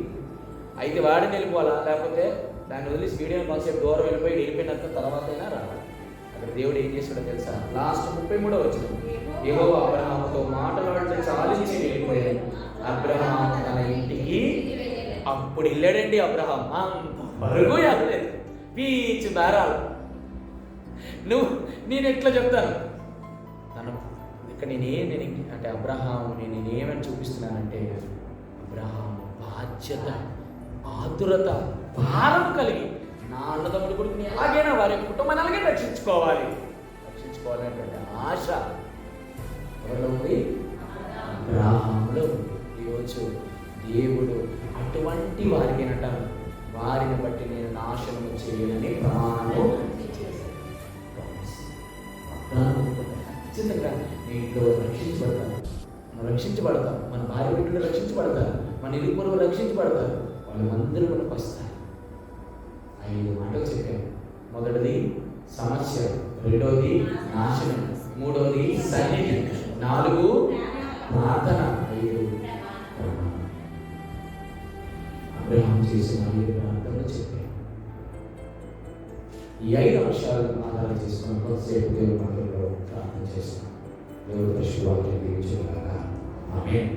అయితే వాడిని వెళ్ళిపోవాలా, లేకపోతే దాన్ని వదిలేసి వీడియో కాన్సెప్ట్ దూరం వెళ్ళిపోయినంత తర్వాత అయినా రావాలి. అక్కడ దేవుడు ఏం చేసాడో తెలుసా, లాస్ట్ 33వ వచనం, యెహోవా అబ్రహాముతో మాట్లాడుతూ చాలించి వెళ్ళిపోయాడు. అబ్రహాము తన ఇంటికి అప్పుడు వెళ్ళాడండి. అబ్రహాం పరుగు వెళ్ళలేదు, పీచు దారాలు. నేను ఎట్లా చెప్తాను, తను ఇక్కడ నేను అంటే అబ్రహాము నేనేమని చూపిస్తున్నానంటే, అబ్రహాము బాధ్యత, ఆతురత, భారం కలిగి నా అన్నదమ్ముడు కొడుకుని ఎలాగైనా వారి కుటుంబాన్ని అలాగే రక్షించుకోవాలనేటువంటి ఆశ ఎవరిలో ఉంది, అబ్రహాములో ఉంది. ఈరోజు దేవుడు అటువంటి వారికినట, వారిని బట్టి నేను నాశనం చేయనని ప్రమాణము ఖచ్చితంగా నీ ఇంట్లో రక్షించబడతాం, మన భార్య బిడ్డలు రక్షించబడతారు, మన ఇరుగు పొరుగు రక్షించబడతారు, వాళ్ళందరూ మనకు వస్తారు. 5 మాటలు చెప్పాను. మొదటిది సమస్య, రెండవది నాశనం, మూడవది సన్నిధి, 4 ప్రార్థన, 5 అబ్రహాం చేసిన 5 ప్రార్థనలు చెప్పాను. ఈ 5 అంశాలను ఆధారం చేసుకుని కొద్దిసేపు దేవుడి మాటల్లో ప్రార్థన చేస్తున్నాం. దేవుడు పరిశుద్ధ వాక్యం దీవించుగాక. ఆమేన్.